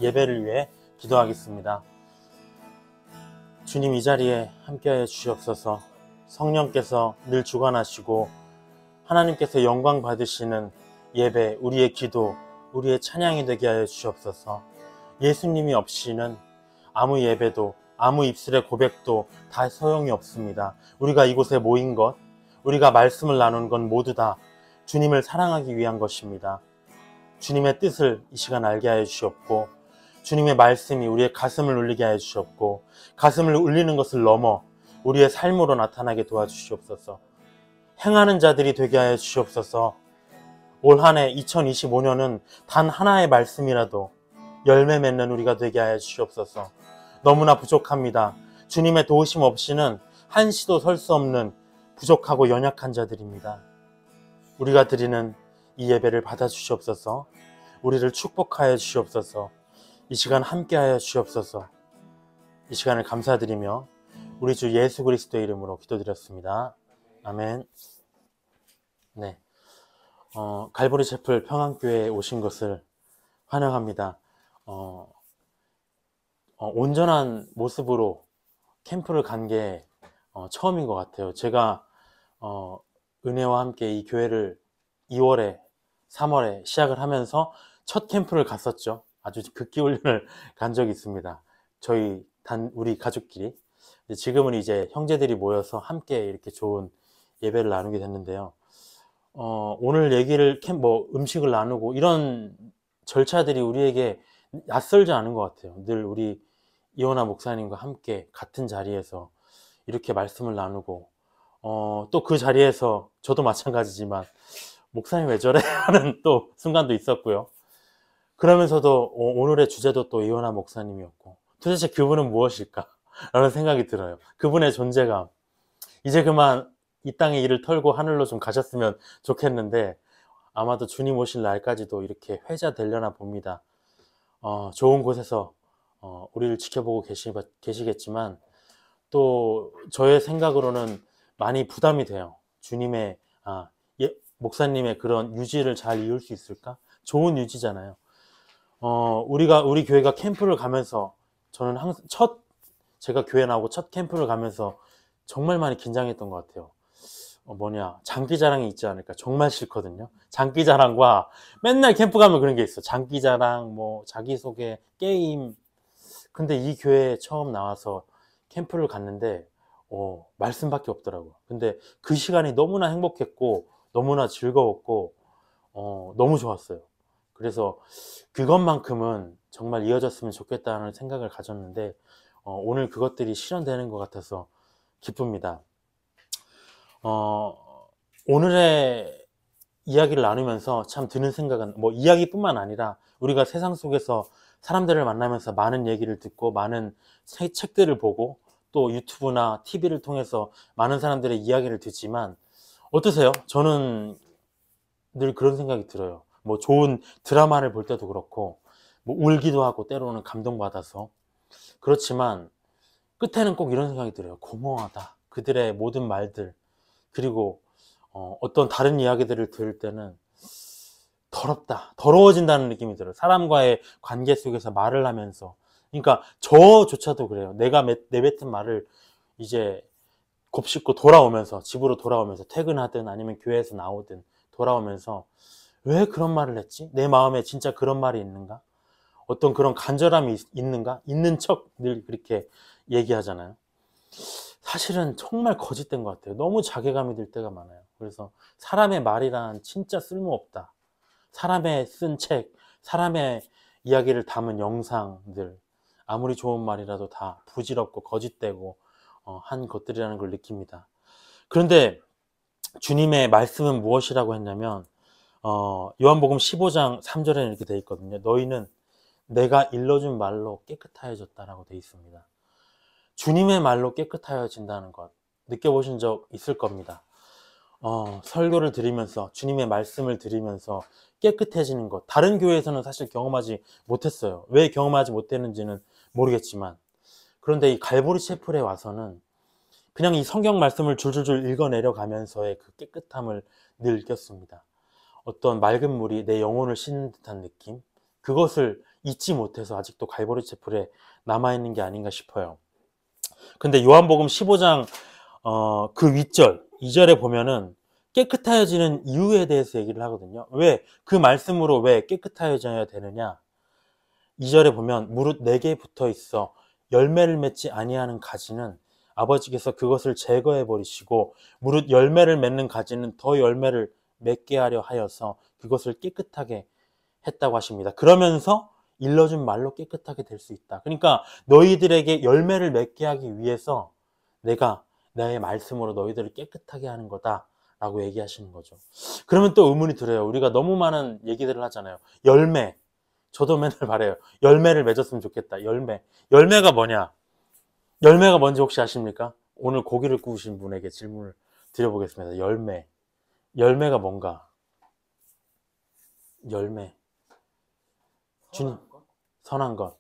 예배를 위해 기도하겠습니다. 주님, 이 자리에 함께하여 주시옵소서. 성령께서 늘 주관하시고 하나님께서 영광 받으시는 예배, 우리의 기도, 우리의 찬양이 되게 하여 주시옵소서. 예수님이 없이는 아무 예배도, 아무 입술의 고백도 다 소용이 없습니다. 우리가 이곳에 모인 것, 우리가 말씀을 나누는 건 모두 다 주님을 사랑하기 위한 것입니다. 주님의 뜻을 이 시간 알게 하여 주시옵고, 주님의 말씀이 우리의 가슴을 울리게 하여 주시옵고, 가슴을 울리는 것을 넘어 우리의 삶으로 나타나게 도와주시옵소서. 행하는 자들이 되게 하여 주시옵소서. 올 한 해 2025년은 단 하나의 말씀이라도 열매 맺는 우리가 되게 하여 주시옵소서. 너무나 부족합니다. 주님의 도우심 없이는 한시도 설 수 없는 부족하고 연약한 자들입니다. 우리가 드리는 이 예배를 받아주시옵소서. 우리를 축복하여 주시옵소서. 이 시간 함께하여 주시옵소서. 이 시간을 감사드리며 우리 주 예수 그리스도의 이름으로 기도드렸습니다. 아멘. 네, 갈보리 채플 평안교회에 오신 것을 환영합니다. 온전한 모습으로 캠프를 간 게 처음인 것 같아요. 제가 은혜와 함께 이 교회를 2월에 3월에 시작을 하면서 첫 캠프를 갔었죠. 아주 극기 훈련을 간 적이 있습니다. 우리 가족끼리. 지금은 이제 형제들이 모여서 함께 이렇게 좋은 예배를 나누게 됐는데요. 오늘 얘기를 음식을 나누고 이런 절차들이 우리에게 낯설지 않은 것 같아요. 늘 우리 이원하 목사님과 함께 같은 자리에서 이렇게 말씀을 나누고, 또 그 자리에서 저도 마찬가지지만 목사님 왜 저래? 하는 또 순간도 있었고요. 그러면서도 오늘의 주제도 또 이원하 목사님이었고, 도대체 그분은 무엇일까? 라는 생각이 들어요. 그분의 존재감. 이제 그만 이 땅의 일을 털고 하늘로 좀 가셨으면 좋겠는데, 아마도 주님 오실 날까지도 이렇게 회자되려나 봅니다. 좋은 곳에서 우리를 지켜보고 계시겠지만, 또 저의 생각으로는 많이 부담이 돼요. 주님의 목사님의 그런 유지를 잘 이을 수 있을까? 좋은 유지잖아요. 우리 교회가 캠프를 가면서, 저는 항상 제가 교회 나오고 첫 캠프를 가면서 정말 많이 긴장했던 것 같아요. 장기자랑이 있지 않을까? 정말 싫거든요. 장기자랑과 맨날 캠프 가면 그런 게 있어. 장기자랑, 자기소개, 게임. 근데 이 교회에 처음 나와서 캠프를 갔는데 말씀밖에 없더라고요. 근데 그 시간이 너무나 행복했고 너무나 즐거웠고 너무 좋았어요. 그래서 그것만큼은 정말 이어졌으면 좋겠다는 생각을 가졌는데 오늘 그것들이 실현되는 것 같아서 기쁩니다. 오늘의 이야기를 나누면서 참 드는 생각은 이야기뿐만 아니라 우리가 세상 속에서 사람들을 만나면서 많은 얘기를 듣고 많은 책들을 보고 또 유튜브나 TV를 통해서 많은 사람들의 이야기를 듣지만 어떠세요? 저는 늘 그런 생각이 들어요. 좋은 드라마를 볼 때도 그렇고 울기도 하고 때로는 감동받아서 그렇지만 끝에는 꼭 이런 생각이 들어요. 공허하다. 그들의 모든 말들, 그리고 어떤 다른 이야기들을 들을 때는 더럽다, 더러워진다는 느낌이 들어요. 사람과의 관계 속에서 말을 하면서. 그러니까 저조차도 그래요. 내가 내뱉은 말을 이제 곱씹고 집으로 돌아오면서 퇴근하든 아니면 교회에서 나오든 돌아오면서 왜 그런 말을 했지? 내 마음에 진짜 그런 말이 있는가? 어떤 그런 간절함이 있는가? 있는 척 늘 그렇게 얘기하잖아요. 사실은 정말 거짓된 것 같아요. 너무 자괴감이 들 때가 많아요. 그래서 사람의 말이란 진짜 쓸모없다. 사람의 쓴 책, 사람의 이야기를 담은 영상들, 아무리 좋은 말이라도 다 부질없고 거짓되고 한 것들이라는 걸 느낍니다. 그런데 주님의 말씀은 무엇이라고 했냐면 요한복음 15장 3절에는 이렇게 되어 있거든요. 너희는 내가 일러준 말로 깨끗하여졌다라고 되어 있습니다. 주님의 말로 깨끗하여진다는 것 느껴보신 적 있을 겁니다. 설교를 들으면서 주님의 말씀을 들으면서 깨끗해지는 것, 다른 교회에서는 사실 경험하지 못했어요. 왜 경험하지 못했는지는 모르겠지만, 그런데 이 갈보리 채플에 와서는 그냥 이 성경 말씀을 줄줄줄 읽어내려가면서의 그 깨끗함을 늘 느꼈습니다. 어떤 맑은 물이 내 영혼을 씻는 듯한 느낌, 그것을 잊지 못해서 아직도 갈보리 채플에 남아있는 게 아닌가 싶어요. 근데 요한복음 15장 그 윗절 2절에 보면은 깨끗하여지는 이유에 대해서 얘기를 하거든요. 왜? 그 말씀으로 왜 깨끗하여져야 되느냐? 2절에 보면 무릇 내게 붙어 있어 열매를 맺지 아니하는 가지는 아버지께서 그것을 제거해 버리시고 무릇 열매를 맺는 가지는 더 열매를 맺게 하려 하여서 그것을 깨끗하게 했다고 하십니다. 그러면서 일러준 말로 깨끗하게 될 수 있다. 그러니까 너희들에게 열매를 맺게 하기 위해서 내가 나의 말씀으로 너희들을 깨끗하게 하는 거다 라고 얘기하시는 거죠. 그러면 또 의문이 들어요. 우리가 너무 많은 얘기들을 하잖아요. 열매. 저도 맨날 말해요. 열매를 맺었으면 좋겠다. 열매가 뭐냐? 열매가 뭔지 혹시 아십니까? 오늘 고기를 구우신 분에게 질문을 드려보겠습니다. 열매가 뭔가? 열매. 주님, 선한 것.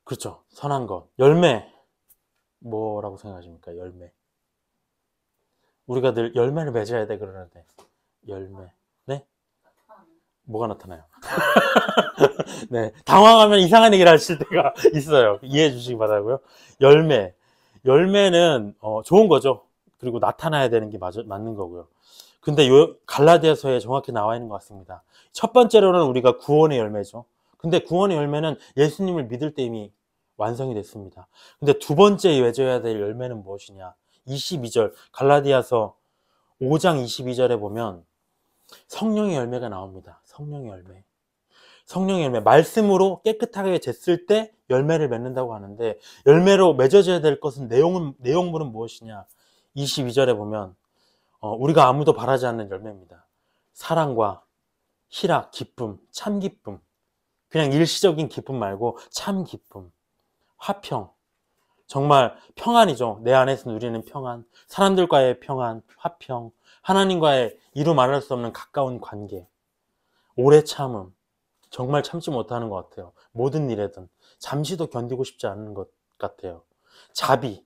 그렇죠. 선한 것. 열매. 뭐라고 생각하십니까? 열매. 우리가 늘 열매를 맺어야 돼 그러는데. 열매. 네? 뭐가 나타나요? 네. 당황하면 이상한 얘기를 하실 때가 있어요. 이해해 주시기 바라고요. 열매는 좋은 거죠. 그리고 나타나야 되는 게 맞는 거고요. 근데 요 갈라디아서에 정확히 나와 있는 것 같습니다. 첫 번째로는 우리가 구원의 열매죠. 근데 구원의 열매는 예수님을 믿을 때 이미 완성이 됐습니다. 근데 두 번째 맺어야 될 열매는 무엇이냐? 22절 갈라디아서 5장 22절에 보면 성령의 열매가 나옵니다. 성령의 열매. 말씀으로 깨끗하게 됐을 때 열매를 맺는다고 하는데 열매로 맺어져야 될 것은 내용물은 무엇이냐? 22절에 보면 우리가 아무도 바라지 않는 열매입니다. 사랑과 희락, 기쁨, 참 기쁨. 그냥 일시적인 기쁨 말고 참 기쁨, 화평. 정말 평안이죠. 내 안에서 누리는 평안, 사람들과의 평안, 화평, 하나님과의 이루 말할 수 없는 가까운 관계, 오래 참음. 정말 참지 못하는 것 같아요. 모든 일에든 잠시도 견디고 싶지 않은 것 같아요. 자비,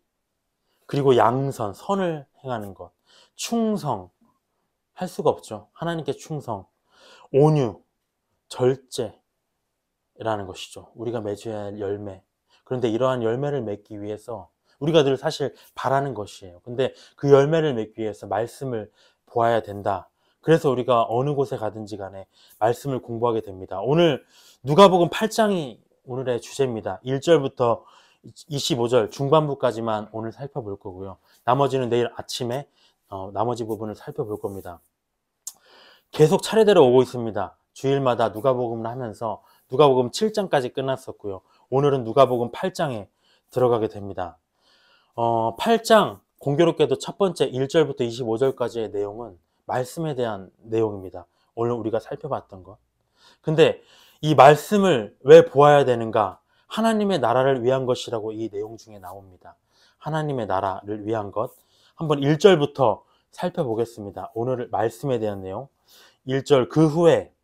그리고 양선, 선을 행하는 것, 충성, 할 수가 없죠. 하나님께 충성, 온유, 절제라는 것이죠. 우리가 맺어야 할 열매. 그런데 이러한 열매를 맺기 위해서 우리가 늘 사실 바라는 것이에요. 근데 그 열매를 맺기 위해서 말씀을 보아야 된다. 그래서 우리가 어느 곳에 가든지 간에 말씀을 공부하게 됩니다. 오늘 누가복음 8장이 오늘의 주제입니다. 1절부터 25절 중반부까지만 오늘 살펴볼 거고요. 나머지는 내일 아침에 나머지 부분을 살펴볼 겁니다. 계속 차례대로 오고 있습니다. 주일마다 누가복음을 하면서 누가복음 7장까지 끝났었고요. 오늘은 누가복음 8장에 들어가게 됩니다. 8장 공교롭게도 첫 번째 1절부터 25절까지의 내용은 말씀에 대한 내용입니다. 오늘 우리가 살펴봤던 것. 근데 이 말씀을 왜 보아야 되는가? 하나님의 나라를 위한 것이라고 이 내용 중에 나옵니다. 하나님의 나라를 위한 것. 한번 1절부터 살펴보겠습니다. 오늘 말씀에 대한 내용. 1절 그 후에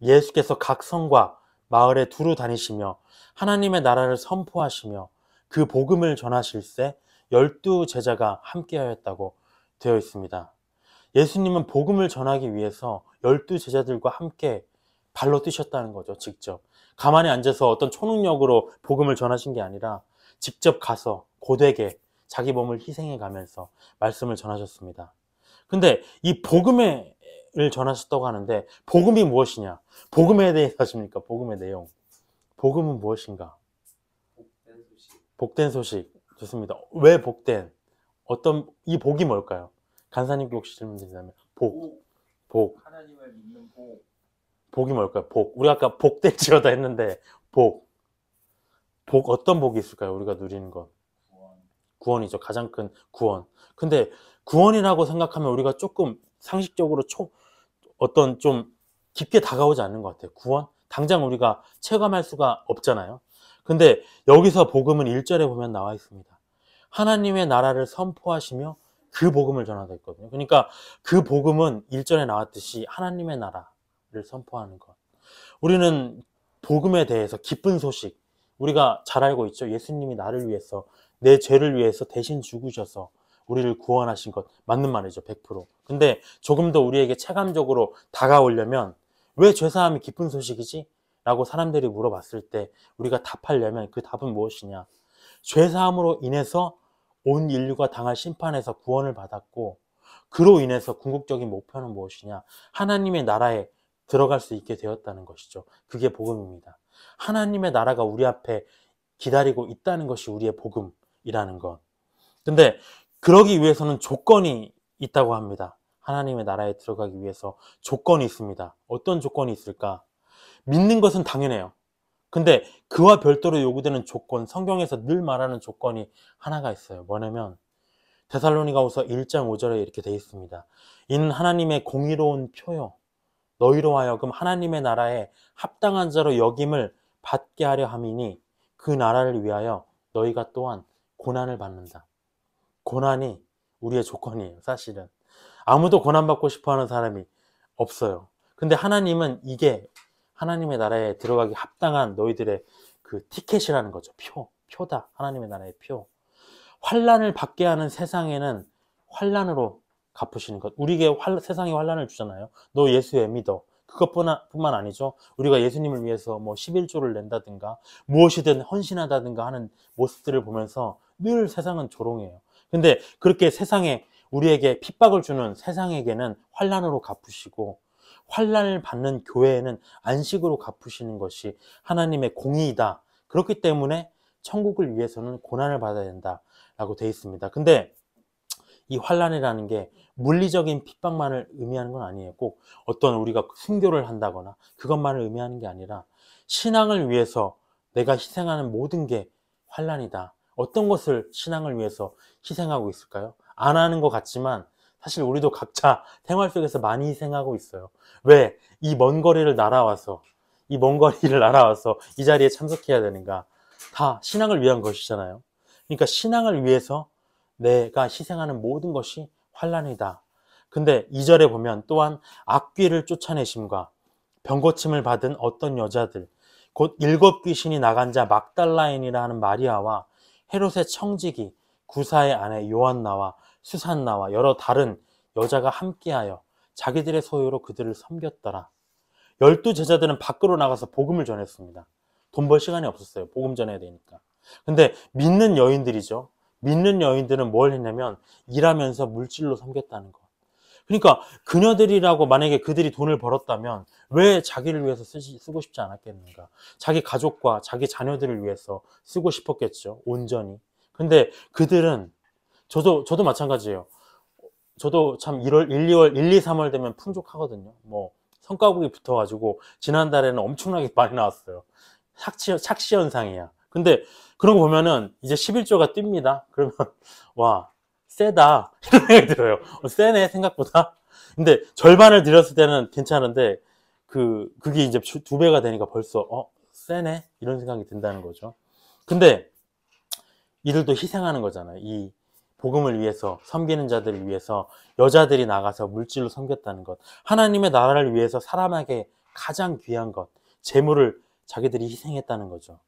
예수께서 각 성과 마을에 두루 다니시며 하나님의 나라를 선포하시며 그 복음을 전하실새 12 제자가 함께하였다고 되어 있습니다. 예수님은 복음을 전하기 위해서 12 제자들과 함께 발로 뛰셨다는 거죠. 직접 가만히 앉아서 어떤 초능력으로 복음을 전하신 게 아니라 직접 가서 고되게 자기 몸을 희생해 가면서 말씀을 전하셨습니다. 근데 이 복음을 전하셨다고 하는데 복음이 무엇이냐? 복음에 대해서 하십니까? 복음의 내용. 복음은 무엇인가? 복된 소식. 좋습니다. 왜 복된? 이 복이 뭘까요? 간사님께 혹시 질문 드리자면 복. 하나님을 믿는 복. 복이 뭘까요? 복. 우리가 아까 복된지어다 했는데 복 어떤 복이 있을까요? 우리가 누리는 것. 구원이죠. 가장 큰 구원. 근데 구원이라고 생각하면 우리가 조금 상식적으로 어떤 좀 깊게 다가오지 않는 것 같아요. 구원? 당장 우리가 체감할 수가 없잖아요. 근데 여기서 복음은 1절에 보면 나와 있습니다. 하나님의 나라를 선포하시며 그 복음을 전하다 했거든요. 그러니까 그 복음은 1절에 나왔듯이 하나님의 나라를 선포하는 것. 우리는 복음에 대해서 기쁜 소식, 우리가 잘 알고 있죠. 예수님이 나를 위해서, 내 죄를 위해서 대신 죽으셔서 우리를 구원하신 것 맞는 말이죠. 100%. 근데 조금 더 우리에게 체감적으로 다가오려면 왜 죄사함이 기쁜 소식이지? 라고 사람들이 물어봤을 때 우리가 답하려면 그 답은 무엇이냐? 죄사함으로 인해서 온 인류가 당할 심판에서 구원을 받았고, 그로 인해서 궁극적인 목표는 무엇이냐? 하나님의 나라에 들어갈 수 있게 되었다는 것이죠. 그게 복음입니다. 하나님의 나라가 우리 앞에 기다리고 있다는 것이 우리의 복음이라는 것. 근데 그러기 위해서는 조건이 있다고 합니다. 하나님의 나라에 들어가기 위해서 조건이 있습니다. 어떤 조건이 있을까? 믿는 것은 당연해요. 근데 그와 별도로 요구되는 조건, 성경에서 늘 말하는 조건이 하나가 있어요. 뭐냐면 데살로니가후서 1장 5절에 이렇게 되어 있습니다. 이는 하나님의 공의로운 표요, 너희로 하여금 하나님의 나라에 합당한 자로 여김을 받게 하려 함이니 그 나라를 위하여 너희가 또한 고난을 받는다. 고난이 우리의 조건이에요. 사실은 아무도 고난받고 싶어하는 사람이 없어요. 근데 하나님은 이게 하나님의 나라에 들어가기 합당한 너희들의 그 티켓이라는 거죠. 표다. 하나님의 나라의 표. 환난을 받게 하는 세상에는 환난으로 갚으시는 것. 우리에게 세상에 환난을 주잖아요. 너 예수 왜 믿어? 그것뿐만 아니죠. 우리가 예수님을 위해서 뭐 11조를 낸다든가 무엇이든 헌신하다든가 하는 모습들을 보면서 늘 세상은 조롱해요. 근데 그렇게 세상에 우리에게 핍박을 주는 세상에게는 환난으로 갚으시고, 환난을 받는 교회에는 안식으로 갚으시는 것이 하나님의 공의이다. 그렇기 때문에 천국을 위해서는 고난을 받아야 된다라고 되어 있습니다. 근데 이 환난이라는 게 물리적인 핍박만을 의미하는 건 아니에요. 꼭 어떤 우리가 순교를 한다거나 그것만을 의미하는 게 아니라 신앙을 위해서 내가 희생하는 모든 게 환난이다. 어떤 것을 신앙을 위해서 희생하고 있을까요? 안 하는 것 같지만 사실 우리도 각자 생활 속에서 많이 희생하고 있어요. 왜? 이 먼 거리를 날아와서 이 자리에 참석해야 되는가? 다 신앙을 위한 것이잖아요. 그러니까 신앙을 위해서 내가 희생하는 모든 것이 환난이다. 근데 2절에 보면 또한 악귀를 쫓아내심과 병고침을 받은 어떤 여자들, 곧 7 귀신이 나간 자 막달라인이라 하는 마리아와 헤롯의 청지기 구사의 아내 요한나와 수산나와 여러 다른 여자가 함께하여 자기들의 소유로 그들을 섬겼더라. 12 제자들은 밖으로 나가서 복음을 전했습니다. 돈 벌 시간이 없었어요. 복음 전해야 되니까. 근데 믿는 여인들이죠. 믿는 여인들은 뭘 했냐면 일하면서 물질로 섬겼다는 것. 그러니까 그녀들이라고 만약에 그들이 돈을 벌었다면 왜 자기를 위해서 쓰고 싶지 않았겠는가? 자기 가족과 자기 자녀들을 위해서 쓰고 싶었겠죠. 온전히. 근데 그들은 저도 마찬가지예요. 저도 참 1월, 1, 2월, 1, 2, 3월 되면 풍족하거든요. 뭐 성과급이 붙어가지고 지난달에는 엄청나게 많이 나왔어요. 착시 현상이야. 근데 그런 거 보면은 이제 11조가 뜁니다. 그러면 와 세다 이런 생각이 들어요. 세네 생각보다. 근데 절반을 드렸을 때는 괜찮은데 그게 이제 2배가 되니까 벌써 세네 이런 생각이 든다는 거죠. 근데 이들도 희생하는 거잖아요. 이 복음을 위해서, 섬기는 자들을 위해서 여자들이 나가서 물질로 섬겼다는 것. 하나님의 나라를 위해서 사람에게 가장 귀한 것, 재물을 자기들이 희생했다는 거죠.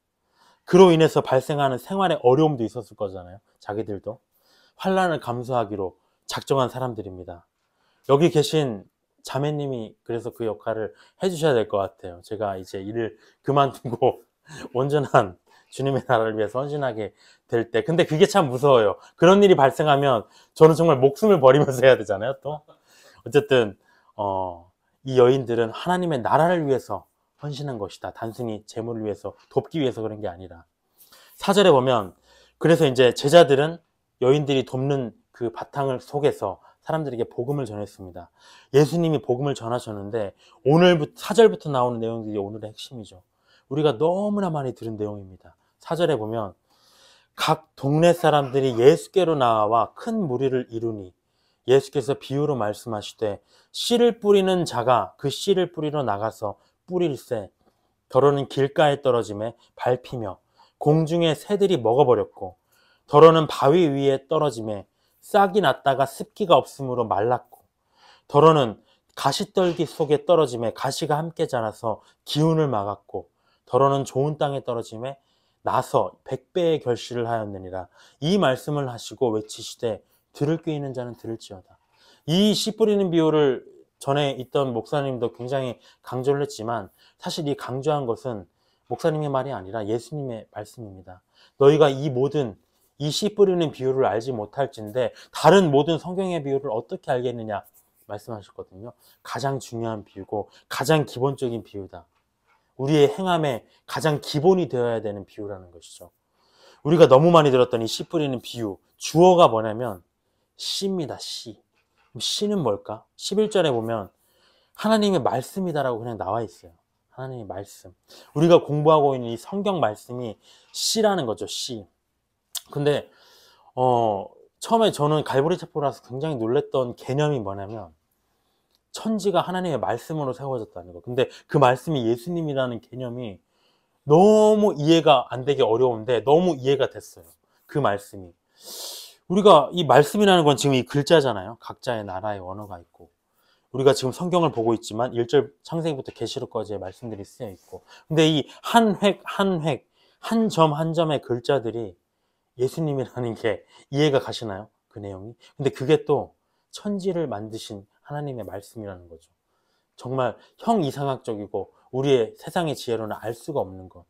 그로 인해서 발생하는 생활의 어려움도 있었을 거잖아요. 자기들도. 환난을 감수하기로 작정한 사람들입니다. 여기 계신 자매님이 그래서 그 역할을 해주셔야 될 것 같아요. 제가 이제 일을 그만두고 온전한 주님의 나라를 위해서 헌신하게 될 때. 근데 그게 참 무서워요. 그런 일이 발생하면 저는 정말 목숨을 버리면서 해야 되잖아요, 또. 어쨌든, 이 여인들은 하나님의 나라를 위해서 헌신한 것이다. 단순히 재물을 위해서, 돕기 위해서 그런 게 아니라. 4절에 보면, 그래서 이제 제자들은 여인들이 돕는 그 바탕을 속에서 사람들에게 복음을 전했습니다. 예수님이 복음을 전하셨는데, 4절부터 나오는 내용들이 오늘의 핵심이죠. 우리가 너무나 많이 들은 내용입니다. 4절에 보면 각 동네 사람들이 예수께로 나와 큰 무리를 이루니 예수께서 비유로 말씀하시되 씨를 뿌리는 자가 그 씨를 뿌리러 나가서 뿌릴새 더러는 길가에 떨어짐에 밟히며 공중에 새들이 먹어버렸고 더러는 바위 위에 떨어짐에 싹이 났다가 습기가 없으므로 말랐고 더러는 가시떨기 속에 떨어짐에 가시가 함께 자라서 기운을 막았고 더러는 좋은 땅에 떨어짐에 나서 100배의 결실을 하였느니라. 이 말씀을 하시고 외치시되 들을 귀 있는 자는 들을지어다. 이 씨 뿌리는 비유를 전에 있던 목사님도 굉장히 강조를 했지만 사실 이 강조한 것은 목사님의 말이 아니라 예수님의 말씀입니다. 너희가 이 씨 뿌리는 비유를 알지 못할진데 다른 모든 성경의 비유를 어떻게 알겠느냐 말씀하셨거든요. 가장 중요한 비유고 가장 기본적인 비유다. 우리의 행함의 가장 기본이 되어야 되는 비유라는 것이죠. 우리가 너무 많이 들었던 이 씨 뿌리는 비유, 주어가 뭐냐면 씨입니다. 씨. 씨는 뭘까? 11절에 보면 하나님의 말씀이다라고 그냥 나와 있어요. 하나님의 말씀. 우리가 공부하고 있는 이 성경 말씀이 씨라는 거죠. 씨. 근데 처음에 저는 갈보리 체포라서 굉장히 놀랬던 개념이 뭐냐면 천지가 하나님의 말씀으로 세워졌다는 거. 근데 그 말씀이 예수님이라는 개념이 너무 이해가 안 되기 어려운데 너무 이해가 됐어요. 그 말씀이. 우리가 이 말씀이라는 건 지금 이 글자잖아요. 각자의 나라의 언어가 있고. 우리가 지금 성경을 보고 있지만 1절 창세기부터 계시록까지의 말씀들이 쓰여 있고. 근데 이 한 획, 한 획, 한 점 한 점의 글자들이 예수님이라는 게 이해가 가시나요? 그 내용이. 근데 그게 또 천지를 만드신 하나님의 말씀이라는 거죠. 정말 형이상학적이고 우리의 세상의 지혜로는 알 수가 없는 것.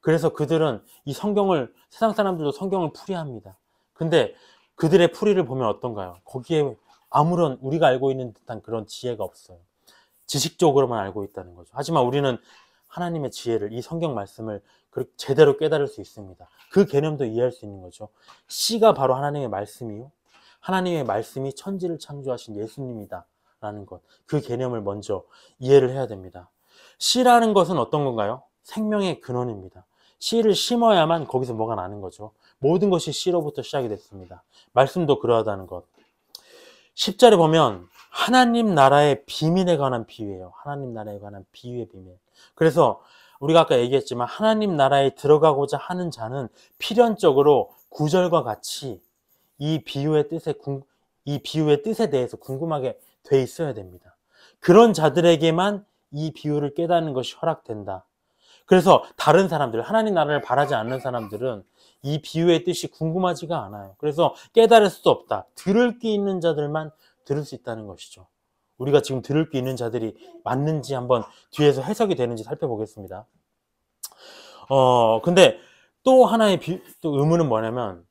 그래서 그들은 이 성경을, 세상 사람들도 성경을 풀이합니다. 근데 그들의 풀이를 보면 어떤가요? 거기에 아무런 우리가 알고 있는 듯한 그런 지혜가 없어요. 지식적으로만 알고 있다는 거죠. 하지만 우리는 하나님의 지혜를, 이 성경 말씀을 제대로 깨달을 수 있습니다. 그 개념도 이해할 수 있는 거죠. 씨가 바로 하나님의 말씀이요. 하나님의 말씀이 천지를 창조하신 예수님이다 라는 것. 그 개념을 먼저 이해를 해야 됩니다. 씨라는 것은 어떤 건가요? 생명의 근원입니다. 씨를 심어야만 거기서 뭐가 나는 거죠. 모든 것이 씨로부터 시작이 됐습니다. 말씀도 그러하다는 것. 10절에 보면 하나님 나라의 비밀에 관한 비유예요. 하나님 나라에 관한 비유의 비밀. 그래서 우리가 아까 얘기했지만 하나님 나라에 들어가고자 하는 자는 필연적으로 9절과 같이 이 비유의 뜻에 대해서 궁금하게 돼 있어야 됩니다. 그런 자들에게만 이 비유를 깨닫는 것이 허락된다. 그래서 다른 사람들, 하나님 나라를 바라지 않는 사람들은 이 비유의 뜻이 궁금하지가 않아요. 그래서 깨달을 수 없다. 들을 귀 있는 자들만 들을 수 있다는 것이죠. 우리가 지금 들을 귀 있는 자들이 맞는지 한번 뒤에서 해석이 되는지 살펴보겠습니다. 근데 또 하나의 또 의문은 뭐냐면,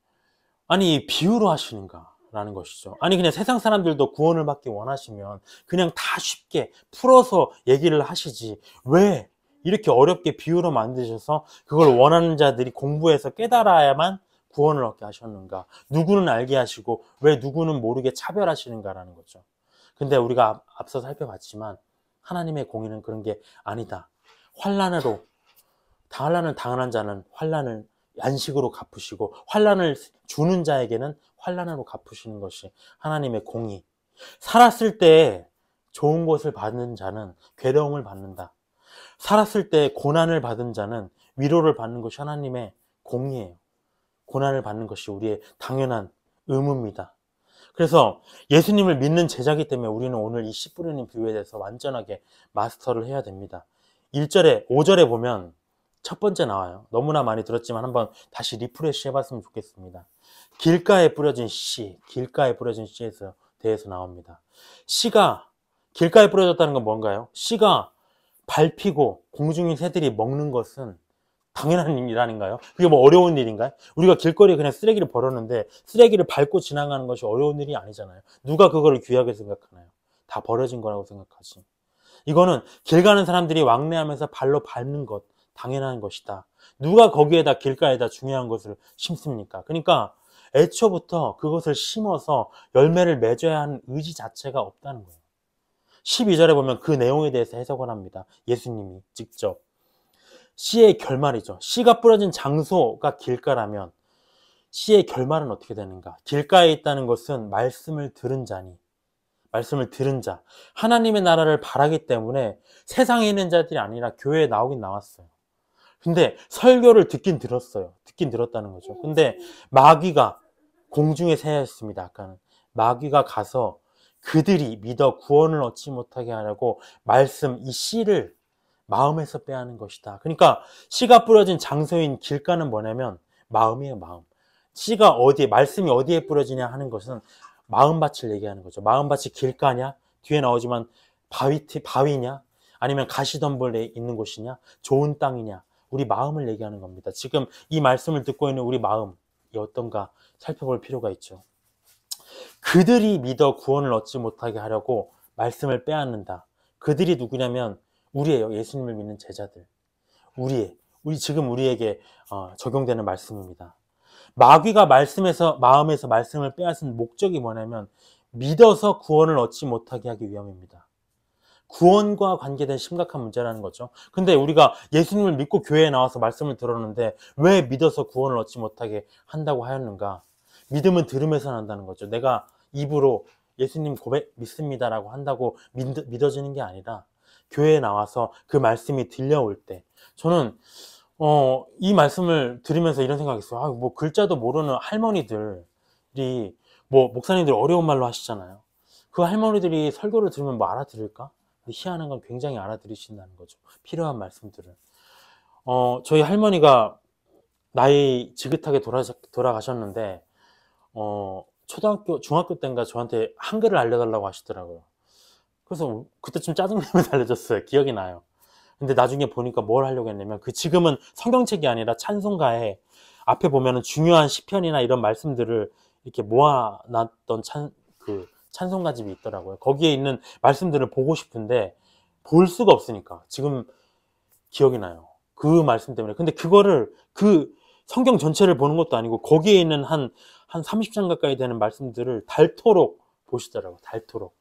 아니, 비유로 하시는가? 라는 것이죠. 아니, 그냥 세상 사람들도 구원을 받기 원하시면 그냥 다 쉽게 풀어서 얘기를 하시지. 왜 이렇게 어렵게 비유로 만드셔서 그걸 원하는 자들이 공부해서 깨달아야만 구원을 얻게 하셨는가? 누구는 알게 하시고 왜 누구는 모르게 차별하시는가라는 거죠. 근데 우리가 앞서 살펴봤지만 하나님의 공의는 그런 게 아니다. 환난을 당하는 자는 환난을 안식으로 갚으시고 환난을 주는 자에게는 환난으로 갚으시는 것이 하나님의 공의. 살았을 때 좋은 것을 받는 자는 괴로움을 받는다. 살았을 때 고난을 받은 자는 위로를 받는 것이 하나님의 공의예요. 고난을 받는 것이 우리의 당연한 의무입니다. 그래서 예수님을 믿는 제자이기 때문에 우리는 오늘 이 씨 뿌리는 비유에 대해서 완전하게 마스터를 해야 됩니다. 5절에 보면 첫 번째 나와요. 너무나 많이 들었지만 한번 다시 리프레시 해봤으면 좋겠습니다. 길가에 뿌려진 씨에 대해서 나옵니다. 씨가 길가에 뿌려졌다는 건 뭔가요? 씨가 밟히고 공중인 새들이 먹는 것은 당연한 일이라는가요? 그게 뭐 어려운 일인가요? 우리가 길거리에 그냥 쓰레기를 버렸는데 쓰레기를 밟고 지나가는 것이 어려운 일이 아니잖아요. 누가 그거를 귀하게 생각하나요? 다 버려진 거라고 생각하지. 이거는 길 가는 사람들이 왕래하면서 발로 밟는 것, 당연한 것이다. 누가 거기에다 길가에다 중요한 것을 심습니까? 그러니까 애초부터 그것을 심어서 열매를 맺어야 하는 의지 자체가 없다는 거예요. 12절에 보면 그 내용에 대해서 해석을 합니다. 예수님이 직접. 씨의 결말이죠. 씨가 뿌려진 장소가 길가라면 씨의 결말은 어떻게 되는가? 길가에 있다는 것은 말씀을 들은 자니, 말씀을 들은 자, 하나님의 나라를 바라기 때문에 세상에 있는 자들이 아니라 교회에 나오긴 나왔어요. 근데 설교를 듣긴 들었다는 거죠. 근데 마귀가 공중에 새였습니다. 아까는 마귀가 가서 그들이 믿어 구원을 얻지 못하게 하려고 이 씨를 마음에서 빼앗는 것이다. 그러니까 씨가 뿌려진 장소인 길가는 뭐냐면 마음이에요. 마음. 말씀이 어디에 뿌려지냐 하는 것은 마음밭을 얘기하는 거죠. 마음밭이 길가냐? 뒤에 나오지만 바위냐? 아니면 가시덤불에 있는 곳이냐? 좋은 땅이냐? 우리 마음을 얘기하는 겁니다. 지금 이 말씀을 듣고 있는 우리 마음이 어떤가 살펴볼 필요가 있죠. 그들이 믿어 구원을 얻지 못하게 하려고 말씀을 빼앗는다. 그들이 누구냐면 우리예요. 예수님을 믿는 제자들. 지금 우리에게 적용되는 말씀입니다. 마귀가 마음에서 말씀을 빼앗은 목적이 뭐냐면 믿어서 구원을 얻지 못하게 하기 위함입니다. 구원과 관계된 심각한 문제라는 거죠. 근데 우리가 예수님을 믿고 교회에 나와서 말씀을 들었는데 왜 믿어서 구원을 얻지 못하게 한다고 하였는가? 믿음은 들음에서 난다는 거죠. 내가 입으로 예수님 믿습니다라고 한다고 믿어지는 게 아니라 교회에 나와서 그 말씀이 들려올 때 저는 이 말씀을 들으면서 이런 생각했어요. 뭐 글자도 모르는 할머니들이 목사님들 어려운 말로 하시잖아요. 그 할머니들이 설교를 들으면 뭐 알아들을까? 희한한 건 굉장히 알아들으신다는 거죠. 필요한 말씀들을. 저희 할머니가 나이 지긋하게 돌아가셨는데 중학교 때인가 저한테 한글을 알려달라고 하시더라고요. 그래서 그때쯤 짜증내면서 알려줬어요. 기억이 나요. 근데 나중에 보니까 뭘 하려고 했냐면 지금은 성경책이 아니라 찬송가에 앞에 보면은 중요한 시편이나 이런 말씀들을 이렇게 모아놨던 찬송가집이 있더라고요. 거기에 있는 말씀들을 보고 싶은데 볼 수가 없으니까 지금 기억이 나요. 그 말씀 때문에. 근데 그거를 성경 전체를 보는 것도 아니고 거기에 있는 한 30장 가까이 되는 말씀들을 닳도록 보시더라고요. 닳도록.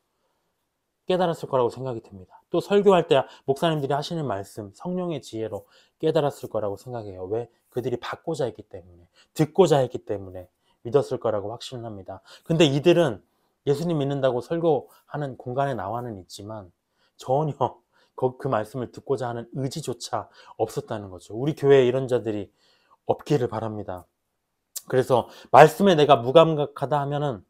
깨달았을 거라고 생각이 듭니다. 또 설교할 때 목사님들이 하시는 말씀, 성령의 지혜로 깨달았을 거라고 생각해요. 왜? 그들이 받고자 했기 때문에, 듣고자 했기 때문에 믿었을 거라고 확신을 합니다. 근데 이들은 예수님 믿는다고 설교하는 공간에 나와는 있지만 전혀 그 말씀을 듣고자 하는 의지조차 없었다는 거죠. 우리 교회에 이런 자들이 없기를 바랍니다. 그래서 말씀에 내가 무감각하다 하면은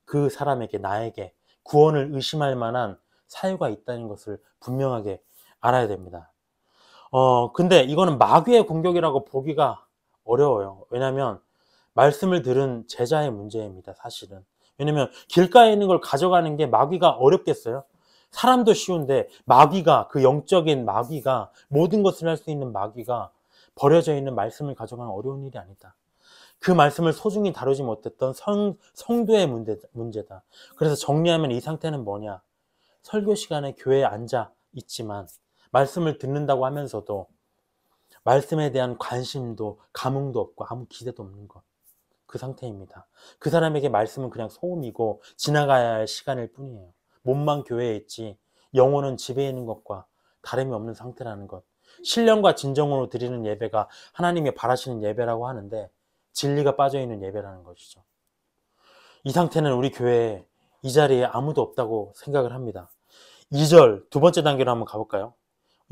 그 사람에게, 나에게 구원을 의심할 만한 사유가 있다는 것을 분명하게 알아야 됩니다. 근데 이거는 마귀의 공격이라고 보기가 어려워요. 왜냐하면 말씀을 들은 제자의 문제입니다. 사실은. 왜냐면 길가에 있는 걸 가져가는 게 마귀가 어렵겠어요? 사람도 쉬운데 그 영적인 마귀가, 모든 것을 할 수 있는 마귀가 버려져 있는 말씀을 가져가는 어려운 일이 아니다. 그 말씀을 소중히 다루지 못했던 성도의 문제다. 그래서 정리하면 이 상태는 뭐냐? 설교 시간에 교회에 앉아 있지만 말씀을 듣는다고 하면서도 말씀에 대한 관심도 감흥도 없고 아무 기대도 없는 것. 그 상태입니다. 그 사람에게 말씀은 그냥 소음이고 지나가야 할 시간일 뿐이에요. 몸만 교회에 있지 영혼은 집에 있는 것과 다름이 없는 상태라는 것. 신령과 진정으로 드리는 예배가 하나님이 바라시는 예배라고 하는데 진리가 빠져있는 예배라는 것이죠. 이 상태는 우리 교회에 이 자리에 아무도 없다고 생각을 합니다. 2절 두 번째 단계로 한번 가볼까요?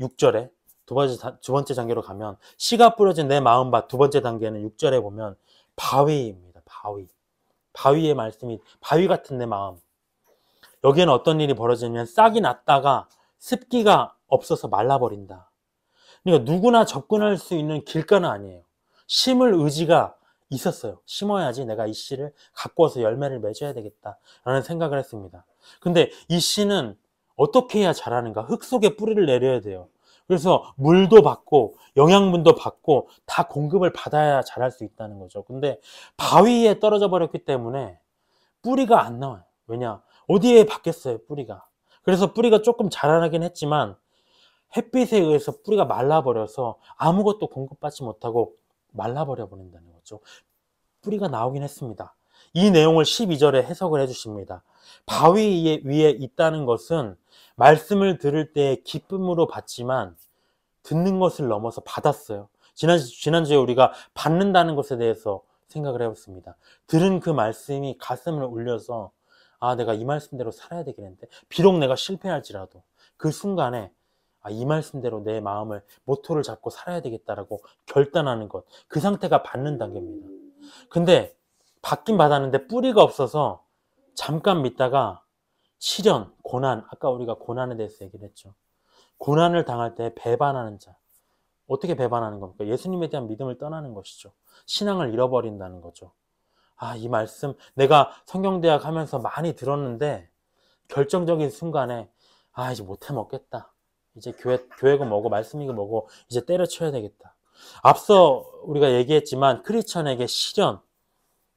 6절에 두 번째 단계로 가면 씨가 뿌려진 내 마음밭 두 번째 단계는 6절에 보면 바위입니다. 바위의 말씀이 바위 같은 내 마음. 여기에는 어떤 일이 벌어지냐면 싹이 났다가 습기가 없어서 말라버린다. 그러니까 누구나 접근할 수 있는 길가는 아니에요. 심을 의지가 있었어요. 심어야지 내가 이 씨를 갖고 와서 열매를 맺어야 되겠다라는 생각을 했습니다. 근데 이 씨는 어떻게 해야 자라는가? 흙 속에 뿌리를 내려야 돼요. 그래서 물도 받고 영양분도 받고 다 공급을 받아야 자랄 수 있다는 거죠. 근데 바위에 떨어져 버렸기 때문에 뿌리가 안 나와요. 왜냐? 어디에 받겠어요, 뿌리가. 그래서 뿌리가 조금 자라나긴 했지만 햇빛에 의해서 뿌리가 말라버려서 아무것도 공급받지 못하고 말라버려 버린다는 거죠. 뿌리가 나오긴 했습니다. 이 내용을 12절에 해석을 해주십니다. 바위 위에 있다는 것은 말씀을 들을 때 기쁨으로 받지만 듣는 것을 넘어서 받았어요. 지난주에 우리가 받는다는 것에 대해서 생각을 해봤습니다. 들은 그 말씀이 가슴을 울려서 내가 이 말씀대로 살아야 되겠는데, 비록 내가 실패할지라도 그 순간에 이 말씀대로 내 마음을 모토를 잡고 살아야 되겠다라고 결단하는 것, 그 상태가 받는 단계입니다. 근데 받긴 받았는데 뿌리가 없어서 잠깐 믿다가 시련, 고난, 아까 우리가 고난에 대해서 얘기를 했죠. 고난을 당할 때 배반하는 자. 어떻게 배반하는 겁니까? 예수님에 대한 믿음을 떠나는 것이죠. 신앙을 잃어버린다는 거죠. 이 말씀 내가 성경대학 하면서 많이 들었는데 결정적인 순간에 아, 이제 못해 먹겠다. 이제 교회가 뭐고 말씀이고 뭐고 이제 때려쳐야 되겠다. 앞서 우리가 얘기했지만 크리스천에게 시련,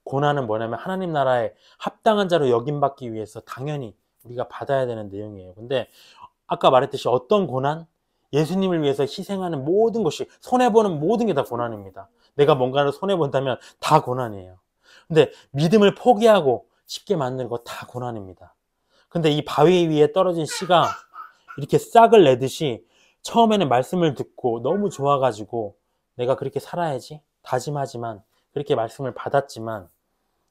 고난은 뭐냐면 하나님 나라에 합당한 자로 여김받기 위해서 당연히 우리가 받아야 되는 내용이에요. 근데 아까 말했듯이 어떤 고난? 예수님을 위해서 희생하는 모든 것이, 손해보는 모든 게 다 고난입니다. 내가 뭔가를 손해본다면 다 고난이에요. 근데 믿음을 포기하고 쉽게 만드는 거 다 고난입니다. 근데 이 바위 위에 떨어진 씨가 이렇게 싹을 내듯이 처음에는 말씀을 듣고 너무 좋아가지고 내가 그렇게 살아야지 다짐하지만, 그렇게 말씀을 받았지만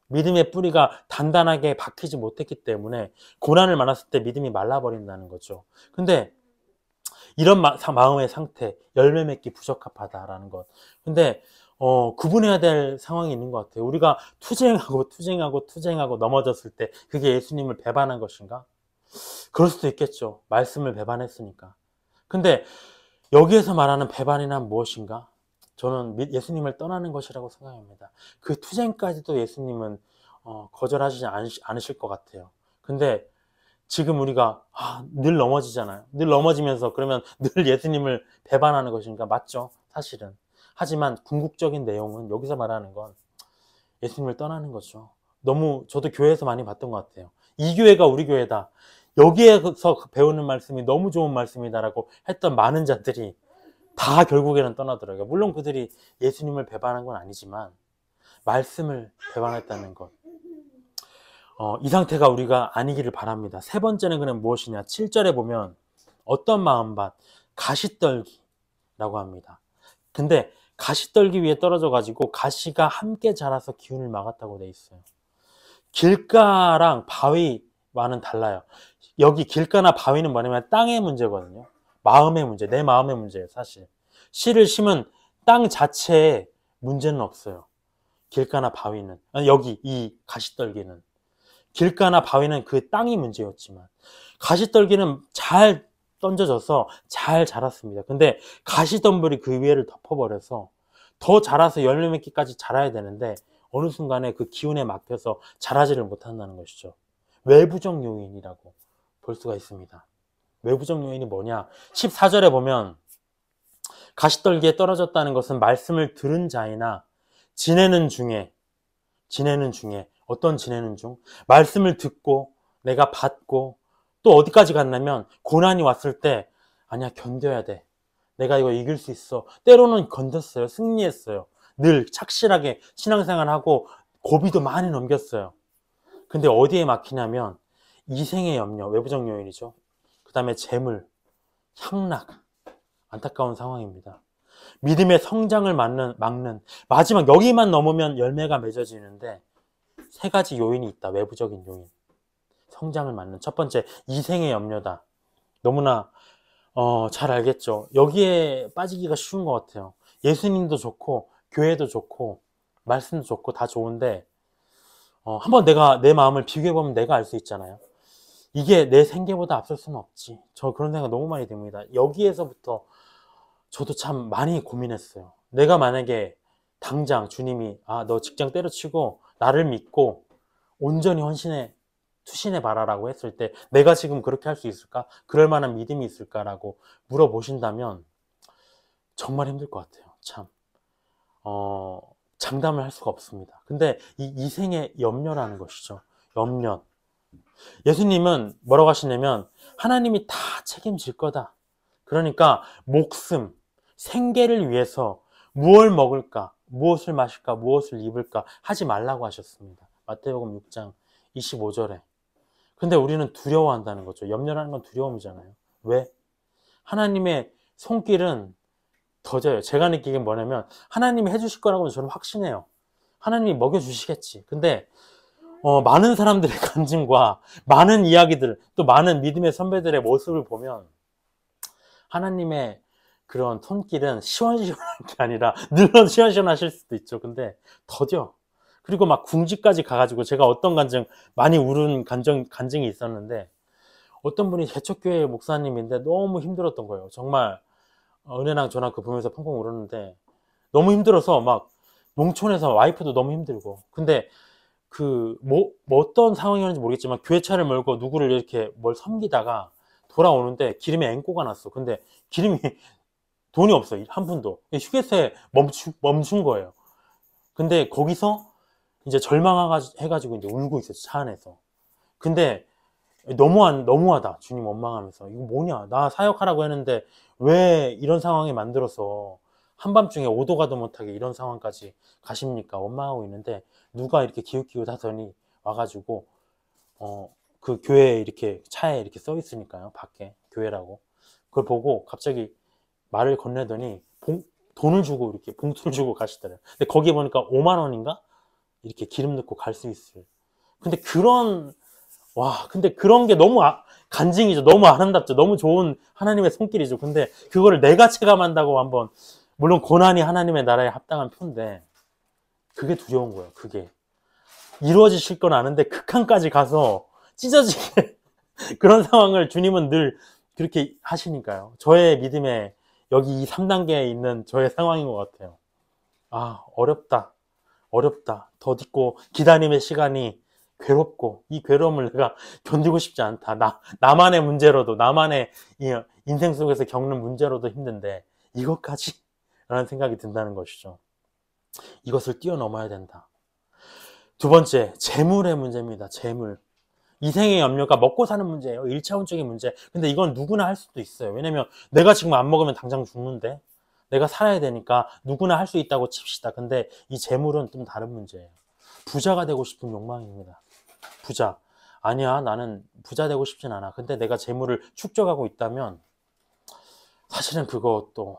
믿음의 뿌리가 단단하게 박히지 못했기 때문에 고난을 만났을 때 믿음이 말라버린다는 거죠. 근데 이런 마음의 상태, 열매 맺기 부적합하다라는 것. 근데 구분해야 될 상황이 있는 것 같아요. 우리가 투쟁하고 넘어졌을 때 그게 예수님을 배반한 것인가? 그럴 수도 있겠죠. 말씀을 배반했으니까. 근데 여기에서 말하는 배반이란 무엇인가? 저는 예수님을 떠나는 것이라고 생각합니다. 그 투쟁까지도 예수님은 거절하시지 않으실 것 같아요. 근데 지금 우리가 늘 넘어지잖아요. 늘 넘어지면서 그러면 늘 예수님을 배반하는 것인가? 맞죠, 사실은. 하지만 궁극적인 내용은 여기서 말하는 건 예수님을 떠나는 거죠. 너무 저도 교회에서 많이 봤던 것 같아요. 이 교회가 우리 교회다, 여기에서 배우는 말씀이 너무 좋은 말씀이다라고 했던 많은 자들이 다 결국에는 떠나더라고요. 물론 그들이 예수님을 배반한 건 아니지만 말씀을 배반했다는 것. 이 상태가 우리가 아니기를 바랍니다. 세 번째는 그럼 무엇이냐? 7절에 보면 어떤 마음밭? 가시떨기라고 합니다. 근데 가시떨기 위에 떨어져 가지고 가시가 함께 자라서 기운을 막았다고 돼 있어요. 길가랑 바위와는 달라요. 여기 길가나 바위는 뭐냐면 땅의 문제거든요. 마음의 문제, 내 마음의 문제예요, 사실. 씨를 심은 땅 자체에 문제는 없어요. 길가나 바위는. 여기 이 가시떨기는. 길가나 바위는 그 땅이 문제였지만 가시떨기는 잘 던져져서 잘 자랐습니다. 근데 가시덤불이 그 위에를 덮어버려서 더 자라서 열매 맺기까지 자라야 되는데 어느 순간에 그 기운에 막혀서 자라지를 못한다는 것이죠. 외부적 요인이라고 볼 수가 있습니다. 외부적 요인이 뭐냐? 14절에 보면 가시떨기에 떨어졌다는 것은 말씀을 들은 자이나 지내는 중에 어떤 지내는 중? 말씀을 듣고 내가 받고 또 어디까지 갔냐면 고난이 왔을 때 아니야, 견뎌야 돼. 내가 이거 이길 수 있어. 때로는 건졌어요. 승리했어요. 늘 착실하게 신앙생활하고 고비도 많이 넘겼어요. 근데 어디에 막히냐면 이생의 염려, 외부적 요인이죠. 그 다음에 재물, 향락, 안타까운 상황입니다. 믿음의 성장을 막는 마지막 여기만 넘으면 열매가 맺어지는데 세 가지 요인이 있다. 외부적인 요인. 성장을 막는 첫 번째, 이생의 염려다. 너무나 잘 알겠죠. 여기에 빠지기가 쉬운 것 같아요. 예수님도 좋고 교회도 좋고 말씀도 좋고 다 좋은데 한번 내가 내 마음을 비교해보면 내가 알 수 있잖아요. 이게 내 생계보다 앞설 수는 없지. 저 그런 생각 너무 많이 듭니다. 여기에서부터 저도 참 많이 고민했어요. 내가 만약에 당장 주님이 너 직장 때려치고 나를 믿고 온전히 투신해 봐라라고 했을 때 내가 지금 그렇게 할 수 있을까? 그럴 만한 믿음이 있을까라고 물어보신다면 정말 힘들 것 같아요. 참 장담을 할 수가 없습니다. 근데 이 이생의 염려라는 것이죠. 염려. 예수님은 뭐라고 하시냐면 하나님이 다 책임질 거다. 그러니까 목숨, 생계를 위해서 무엇을 먹을까, 무엇을 마실까, 무엇을 입을까 하지 말라고 하셨습니다. 마태복음 6장 25절에. 근데 우리는 두려워한다는 거죠. 염려라는 건 두려움이잖아요. 왜? 하나님의 손길은 더져요. 제가 느끼기엔 뭐냐면 하나님이 해주실 거라고 저는 확신해요. 하나님이 먹여주시겠지. 근데 많은 사람들의 간증과 많은 이야기들, 또 많은 믿음의 선배들의 모습을 보면 하나님의 그런 손길은 시원시원한 게 아니라 물론 시원시원하실 수도 있죠. 근데 더뎌. 그리고 막 궁지까지 가가지고 제가 어떤 많이 울은 간증이 있었는데 어떤 분이 개척교회 목사님인데 너무 힘들었던 거예요. 정말 은혜랑 저랑 그 보면서 펑펑 울었는데 너무 힘들어서 막 농촌에서 와이프도 너무 힘들고 근데 뭐 어떤 상황이었는지 모르겠지만 교회 차를 몰고 누구를 이렇게 뭘 섬기다가 돌아오는데 기름에 앵꼬가 났어. 근데 기름이 돈이 없어. 한 푼도. 휴게소에 멈춘 거예요. 근데 거기서 이제 절망해가지고 이제 울고 있었어. 차 안에서. 근데 너무하다. 주님 원망하면서. 이거 뭐냐. 나 사역하라고 했는데 왜 이런 상황에 만들어서 한밤중에 오도 가도 못하게 이런 상황까지 가십니까? 원망하고 있는데 누가 이렇게 기웃기웃하더니 와가지고 그 교회에 이렇게 차에 이렇게 써 있으니까요. 밖에 교회라고. 그걸 보고 갑자기 말을 건네더니 돈을 주고 이렇게 봉투를 주고 가시더래요. 근데 거기에 보니까 5만 원인가? 이렇게 기름 넣고 갈 수 있을. 근데 근데 그런 게 너무 간증이죠. 너무 아름답죠. 너무 좋은 하나님의 손길이죠. 근데 그거를 내가 체감한다고 한번, 물론 고난이 하나님의 나라에 합당한 표인데, 그게 두려운 거예요. 그게. 이루어지실 건 아는데 극한까지 가서 찢어지게 그런 상황을 주님은 늘 그렇게 하시니까요. 저의 믿음에 여기 이 3단계에 있는 저의 상황인 것 같아요. 어렵다. 더디고 기다림의 시간이 괴롭고 이 괴로움을 내가 견디고 싶지 않다. 나만의 문제로도, 나만의 인생 속에서 겪는 문제로도 힘든데 이것까지? 라는 생각이 든다는 것이죠. 이것을 뛰어넘어야 된다. 두 번째, 재물의 문제입니다. 재물. 이생의 염려가 먹고 사는 문제예요. 1차원적인 문제. 근데 이건 누구나 할 수도 있어요. 왜냐면 내가 지금 안 먹으면 당장 죽는데 내가 살아야 되니까 누구나 할 수 있다고 칩시다. 근데 이 재물은 좀 다른 문제예요. 부자가 되고 싶은 욕망입니다. 부자. 아니야, 나는 부자 되고 싶진 않아. 근데 내가 재물을 축적하고 있다면 사실은 그것도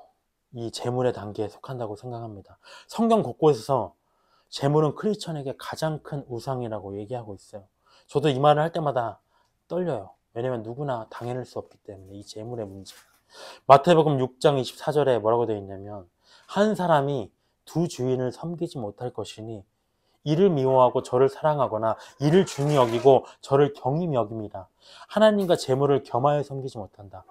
이 재물의 단계에 속한다고 생각합니다. 성경 곳곳에서 재물은 크리스천에게 가장 큰 우상이라고 얘기하고 있어요. 저도 이 말을 할 때마다 떨려요. 왜냐면 누구나 당해낼 수 없기 때문에 이 재물의 문제. 마태복음 6장 24절에 뭐라고 되어 있냐면 한 사람이 두 주인을 섬기지 못할 것이니 이를 미워하고 저를 사랑하거나 이를 중히 여기고 저를 경히 여깁니다. 하나님과 재물을 겸하여 섬기지 못한다.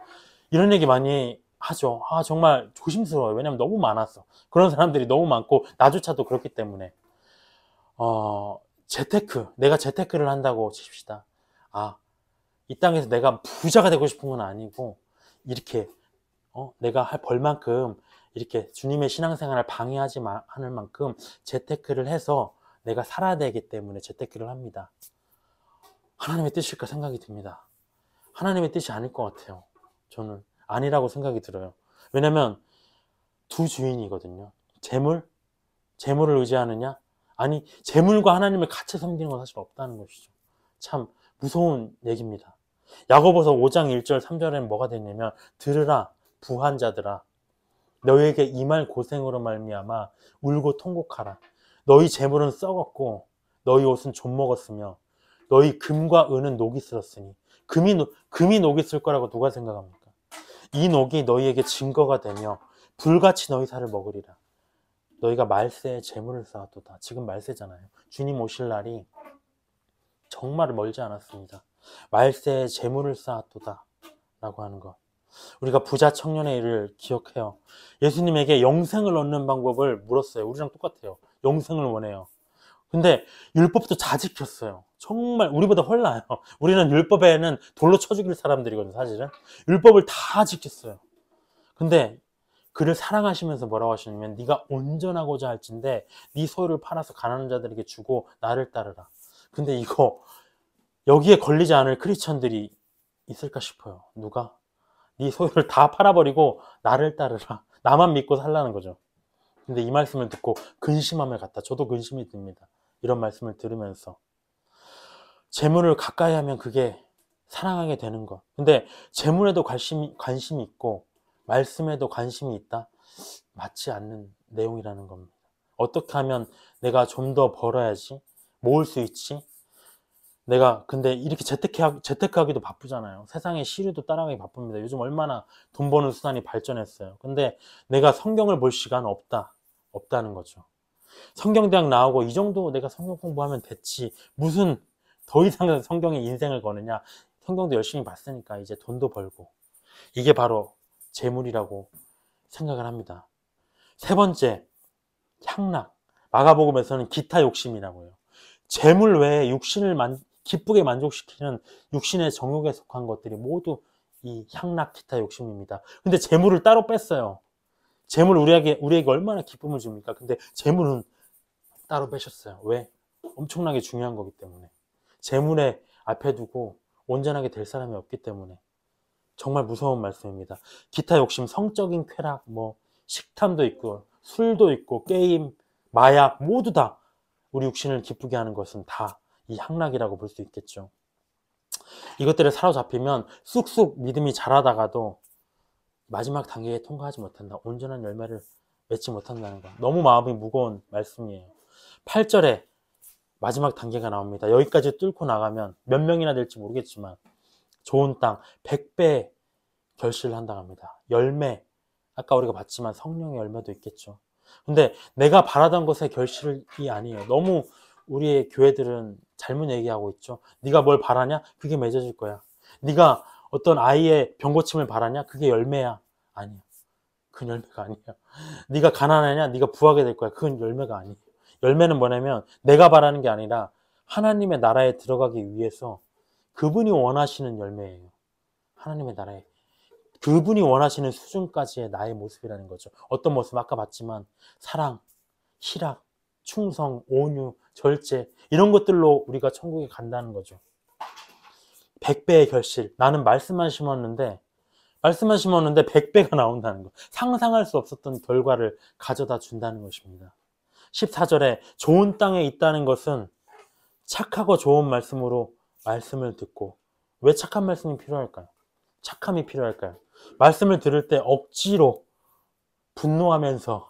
이런 얘기 많이 하죠. 정말 조심스러워요. 왜냐면 너무 많았어. 그런 사람들이 너무 많고 나조차도 그렇기 때문에 내가 재테크를 한다고 칩시다. 이 땅에서 내가 부자가 되고 싶은 건 아니고 이렇게 내가 벌 만큼 이렇게 주님의 신앙생활을 방해하지 않을 만큼 재테크를 해서 내가 살아야 되기 때문에 재테크를 합니다. 하나님의 뜻일까 생각이 듭니다. 하나님의 뜻이 아닐 것 같아요. 저는 아니라고 생각이 들어요. 왜냐면 두 주인이거든요. 재물을 의지하느냐? 아니, 재물과 하나님을 같이 섬기는 건 사실 없다는 것이죠. 참 무서운 얘기입니다. 야고보서 5장 1절 3절에는 뭐가 되냐면 들으라 부한 자들아 너희에게 이 말 고생으로 말미암아 울고 통곡하라. 너희 재물은 썩었고 너희 옷은 좀 먹었으며 너희 금과 은은 녹이 슬었으니 금이 녹이 슬 거라고 누가 생각합니까? 이 녹이 너희에게 증거가 되며 불같이 너희 살을 먹으리라. 너희가 말세에 재물을 쌓았도다. 지금 말세잖아요. 주님 오실 날이 정말 멀지 않았습니다. 말세에 재물을 쌓았도다 라고 하는 것. 우리가 부자 청년의 일을 기억해요. 예수님에게 영생을 얻는 방법을 물었어요. 우리랑 똑같아요. 영생을 원해요. 근데 율법도 다 지켰어요. 정말 우리보다 헐나요. 우리는 율법에는 돌로 쳐 죽일 사람들이거든요. 사실은 율법을 다 지켰어요. 근데 그를 사랑하시면서 뭐라고 하시냐면 네가 온전하고자 할진대 네 소유를 팔아서 가난한 자들에게 주고 나를 따르라. 근데 이거 여기에 걸리지 않을 크리스천들이 있을까 싶어요. 누가? 네 소유를 다 팔아버리고 나를 따르라. 나만 믿고 살라는 거죠. 근데 이 말씀을 듣고 근심함을 갖다. 저도 근심이 듭니다. 이런 말씀을 들으면서. 재물을 가까이 하면 그게 사랑하게 되는 것. 근데 재물에도 관심이 있고 말씀에도 관심이 있다? 맞지 않는 내용이라는 겁니다. 어떻게 하면 내가 좀 더 벌어야지? 모을 수 있지? 근데 이렇게 재테크하기도 바쁘잖아요. 세상의 시류도 따라가기 바쁩니다. 요즘 얼마나 돈 버는 수단이 발전했어요. 근데 내가 성경을 볼 시간 없다는 거죠. 성경대학 나오고 이 정도 내가 성경 공부하면 됐지. 무슨 더 이상 성경에 인생을 거느냐. 성경도 열심히 봤으니까 이제 돈도 벌고. 이게 바로 재물이라고 생각을 합니다. 세 번째, 향락. 마가복음에서는 기타 욕심이라고 해요. 재물 외에 육신을 기쁘게 만족시키는 육신의 정욕에 속한 것들이 모두 이 향락 기타 욕심입니다. 근데 재물을 따로 뺐어요. 재물 우리에게 얼마나 기쁨을 줍니까? 근데 재물은 따로 빼셨어요. 왜? 엄청나게 중요한 거기 때문에. 재물에 앞에 두고 온전하게 될 사람이 없기 때문에. 정말 무서운 말씀입니다. 기타 욕심, 성적인 쾌락, 뭐 식탐도 있고 술도 있고 게임, 마약 모두 다 우리 육신을 기쁘게 하는 것은 다 이 향락이라고 볼 수 있겠죠. 이것들에 사로잡히면 쑥쑥 믿음이 자라다가도 마지막 단계에 통과하지 못한다. 온전한 열매를 맺지 못한다는 거. 너무 마음이 무거운 말씀이에요. 8절에 마지막 단계가 나옵니다. 여기까지 뚫고 나가면 몇 명이나 될지 모르겠지만 좋은 땅 100배 결실을 한다고 합니다. 열매, 아까 우리가 봤지만 성령의 열매도 있겠죠. 근데 내가 바라던 것의 결실이 아니에요. 너무 우리의 교회들은 잘못 얘기하고 있죠. 네가 뭘 바라냐? 그게 맺어질 거야. 네가 어떤 아이의 병고침을 바라냐? 그게 열매야. 아니야. 그건 열매가 아니야. 네가 가난하냐? 네가 부하게 될 거야. 그건 열매가 아니에요. 열매는 뭐냐면 내가 바라는 게 아니라 하나님의 나라에 들어가기 위해서 그분이 원하시는 열매예요. 하나님의 나라에. 그분이 원하시는 수준까지의 나의 모습이라는 거죠. 어떤 모습? 아까 봤지만 사랑, 희락, 충성, 온유, 절제 이런 것들로 우리가 천국에 간다는 거죠. 100배의 결실. 나는 말씀만 심었는데 100배가 나온다는 거. 상상할 수 없었던 결과를 가져다 준다는 것입니다. 14절에 좋은 땅에 있다는 것은 착하고 좋은 말씀으로 말씀을 듣고. 왜 착한 말씀이 필요할까요? 착함이 필요할까요? 말씀을 들을 때 억지로 분노하면서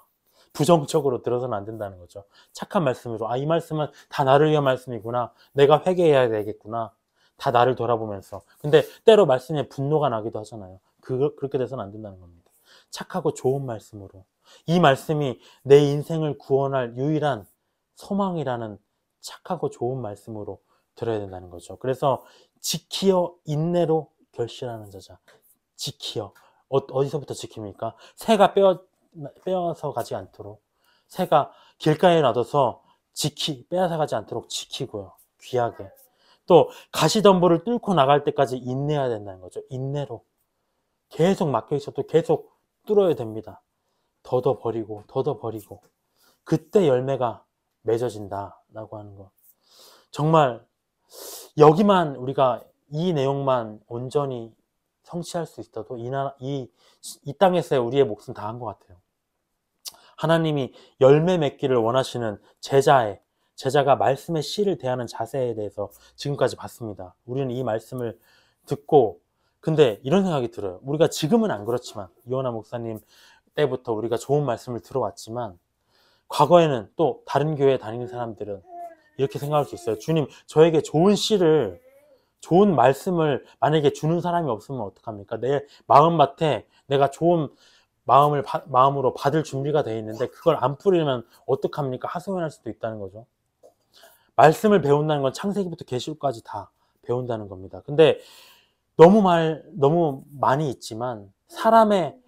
부정적으로 들어서는 안 된다는 거죠. 착한 말씀으로 이 말씀은 다 나를 위한 말씀이구나. 내가 회개해야 되겠구나. 다 나를 돌아보면서. 근데 때로 말씀에 분노가 나기도 하잖아요. 그렇게 돼서는 안 된다는 겁니다. 착하고 좋은 말씀으로. 이 말씀이 내 인생을 구원할 유일한 소망이라는 착하고 좋은 말씀으로 들어야 된다는 거죠. 그래서 지키어 인내로 결실하는 자자. 지키어. 어디서부터 지킵니까? 새가 빼앗아 가지 않도록. 새가 길가에 놔둬서 빼앗아 가지 않도록 지키고요. 귀하게. 또 가시덤불을 뚫고 나갈 때까지 인내해야 된다는 거죠. 인내로. 계속 막혀 있어도 계속 뚫어야 됩니다. 더더 버리고 그때 열매가 맺어진다라고 하는 거. 정말 여기만 우리가 이 내용만 온전히 성취할 수 있어도 이 땅에서의 우리의 몫은 다 한 것 같아요. 하나님이 열매 맺기를 원하시는 제자가 말씀의 씨를 대하는 자세에 대해서 지금까지 봤습니다. 우리는 이 말씀을 듣고 근데 이런 생각이 들어요. 우리가 지금은 안 그렇지만 이원하 목사님 때부터 우리가 좋은 말씀을 들어왔지만 과거에는 또 다른 교회에 다니는 사람들은 이렇게 생각할 수 있어요. 주님, 저에게 좋은 말씀을 만약에 주는 사람이 없으면 어떡합니까? 내 마음밭에 내가 좋은 마음으로 받을 준비가 되어 있는데 그걸 안 뿌리면 어떡합니까? 하소연할 수도 있다는 거죠. 말씀을 배운다는 건 창세기부터 계시록까지 다 배운다는 겁니다. 근데 너무 많이 있지만 사람의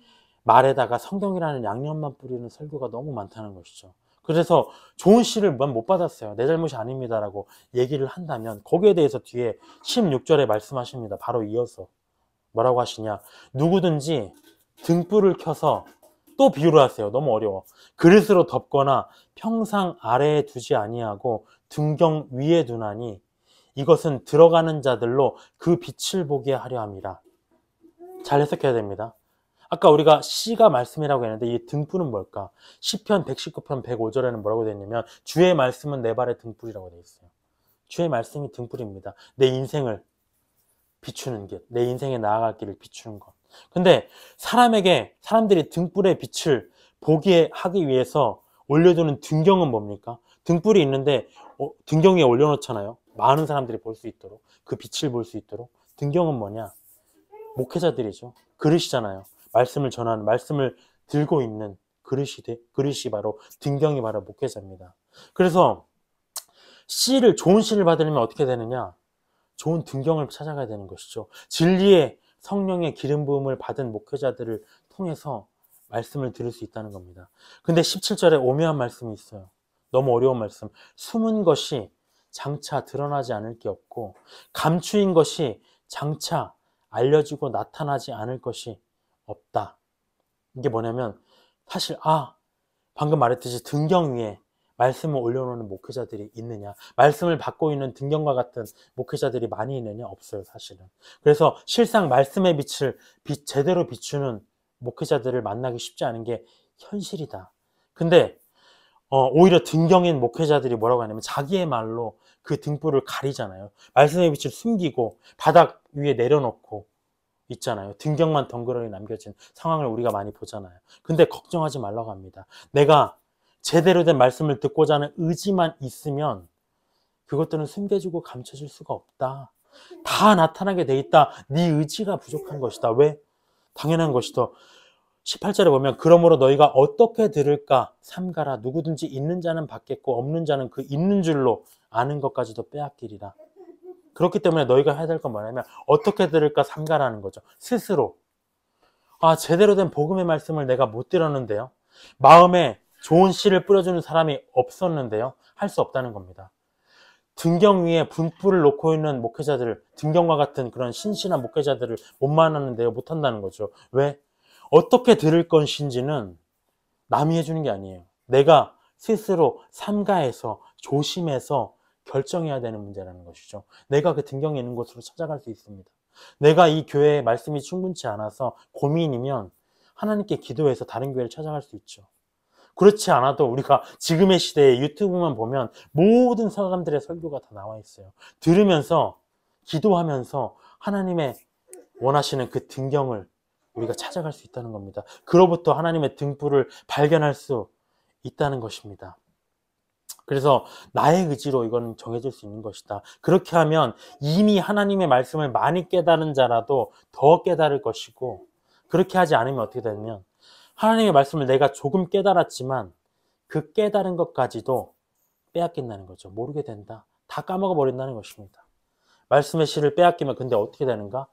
말에다가 성경이라는 양념만 뿌리는 설교가 너무 많다는 것이죠. 그래서 좋은 씨를 못 받았어요. 내 잘못이 아닙니다라고 얘기를 한다면 거기에 대해서 뒤에 16절에 말씀하십니다. 바로 이어서 뭐라고 하시냐? 누구든지 등불을 켜서 또 비유를 하세요. 너무 어려워. 그릇으로 덮거나 평상 아래에 두지 아니하고 등경 위에 두나니 이것은 들어가는 자들로 그 빛을 보게 하려 함이라. 잘 해석해야 됩니다. 아까 우리가 씨가 말씀이라고 했는데 이 등불은 뭘까? 시편 119편 105절에는 뭐라고 되어 있냐면 주의 말씀은 내 발의 등불이라고 되어 있어요. 주의 말씀이 등불입니다. 내 인생을 비추는 길, 내 인생에 나아갈 길을 비추는 것. 근데 사람들이 등불의 빛을 보게 하기 위해서 올려두는 등경은 뭡니까? 등불이 있는데 등경 위에 올려놓잖아요. 많은 사람들이 볼 수 있도록, 그 빛을 볼 수 있도록. 등경은 뭐냐? 목회자들이죠. 그릇이잖아요. 말씀을 전하는, 말씀을 들고 있는 그릇이 바로 등경이 바로 목회자입니다. 그래서 좋은 씨를 받으려면 어떻게 되느냐? 좋은 등경을 찾아가야 되는 것이죠. 진리의 성령의 기름 부음을 받은 목회자들을 통해서 말씀을 들을 수 있다는 겁니다. 근데 17절에 오묘한 말씀이 있어요. 너무 어려운 말씀. 숨은 것이 장차 드러나지 않을 게 없고 감추인 것이 장차 알려지고 나타나지 않을 것이 없다. 이게 뭐냐면 사실 방금 말했듯이 등경 위에 말씀을 올려놓는 목회자들이 있느냐, 말씀을 받고 있는 등경과 같은 목회자들이 많이 있느냐? 없어요, 사실은. 그래서 실상 말씀의 빛을 제대로 비추는 목회자들을 만나기 쉽지 않은 게 현실이다. 근데 오히려 등경인 목회자들이 뭐라고 하냐면 자기의 말로 그 등불을 가리잖아요. 말씀의 빛을 숨기고 바닥 위에 내려놓고 있잖아요. 등경만 덩그러니 남겨진 상황을 우리가 많이 보잖아요. 근데 걱정하지 말라고 합니다. 내가 제대로 된 말씀을 듣고자 하는 의지만 있으면 그것들은 숨겨지고 감춰질 수가 없다. 다 나타나게 돼 있다. 네 의지가 부족한 것이다. 왜? 당연한 것이다. 18절에 보면 그러므로 너희가 어떻게 들을까 삼가라. 누구든지 있는 자는 받겠고 없는 자는 그 있는 줄로 아는 것까지도 빼앗기리라. 그렇기 때문에 너희가 해야 될 건 뭐냐면 어떻게 들을까 삼가라는 거죠. 스스로 제대로 된 복음의 말씀을 내가 못 들었는데요. 마음에 좋은 씨를 뿌려주는 사람이 없었는데요. 할 수 없다는 겁니다. 등경 위에 분불을 놓고 있는 목회자들을, 등경과 같은 그런 신실한 목회자들을 못 만나는데요. 못 한다는 거죠. 왜? 어떻게 들을 것인지는 남이 해주는 게 아니에요. 내가 스스로 삼가해서 조심해서 결정해야 되는 문제라는 것이죠. 내가 그 등경에 있는 곳으로 찾아갈 수 있습니다. 내가 이 교회의 말씀이 충분치 않아서 고민이면 하나님께 기도해서 다른 교회를 찾아갈 수 있죠. 그렇지 않아도 우리가 지금의 시대에 유튜브만 보면 모든 사람들의 설교가 다 나와 있어요. 들으면서 기도하면서 하나님의 원하시는 그 등경을 우리가 찾아갈 수 있다는 겁니다. 그로부터 하나님의 등불을 발견할 수 있다는 것입니다. 그래서 나의 의지로 이건 정해질 수 있는 것이다. 그렇게 하면 이미 하나님의 말씀을 많이 깨달은 자라도 더 깨달을 것이고, 그렇게 하지 않으면 어떻게 되냐면 하나님의 말씀을 내가 조금 깨달았지만 그 깨달은 것까지도 빼앗긴다는 거죠. 모르게 된다. 다 까먹어 버린다는 것입니다. 말씀의 씨를 빼앗기면 근데 어떻게 되는가?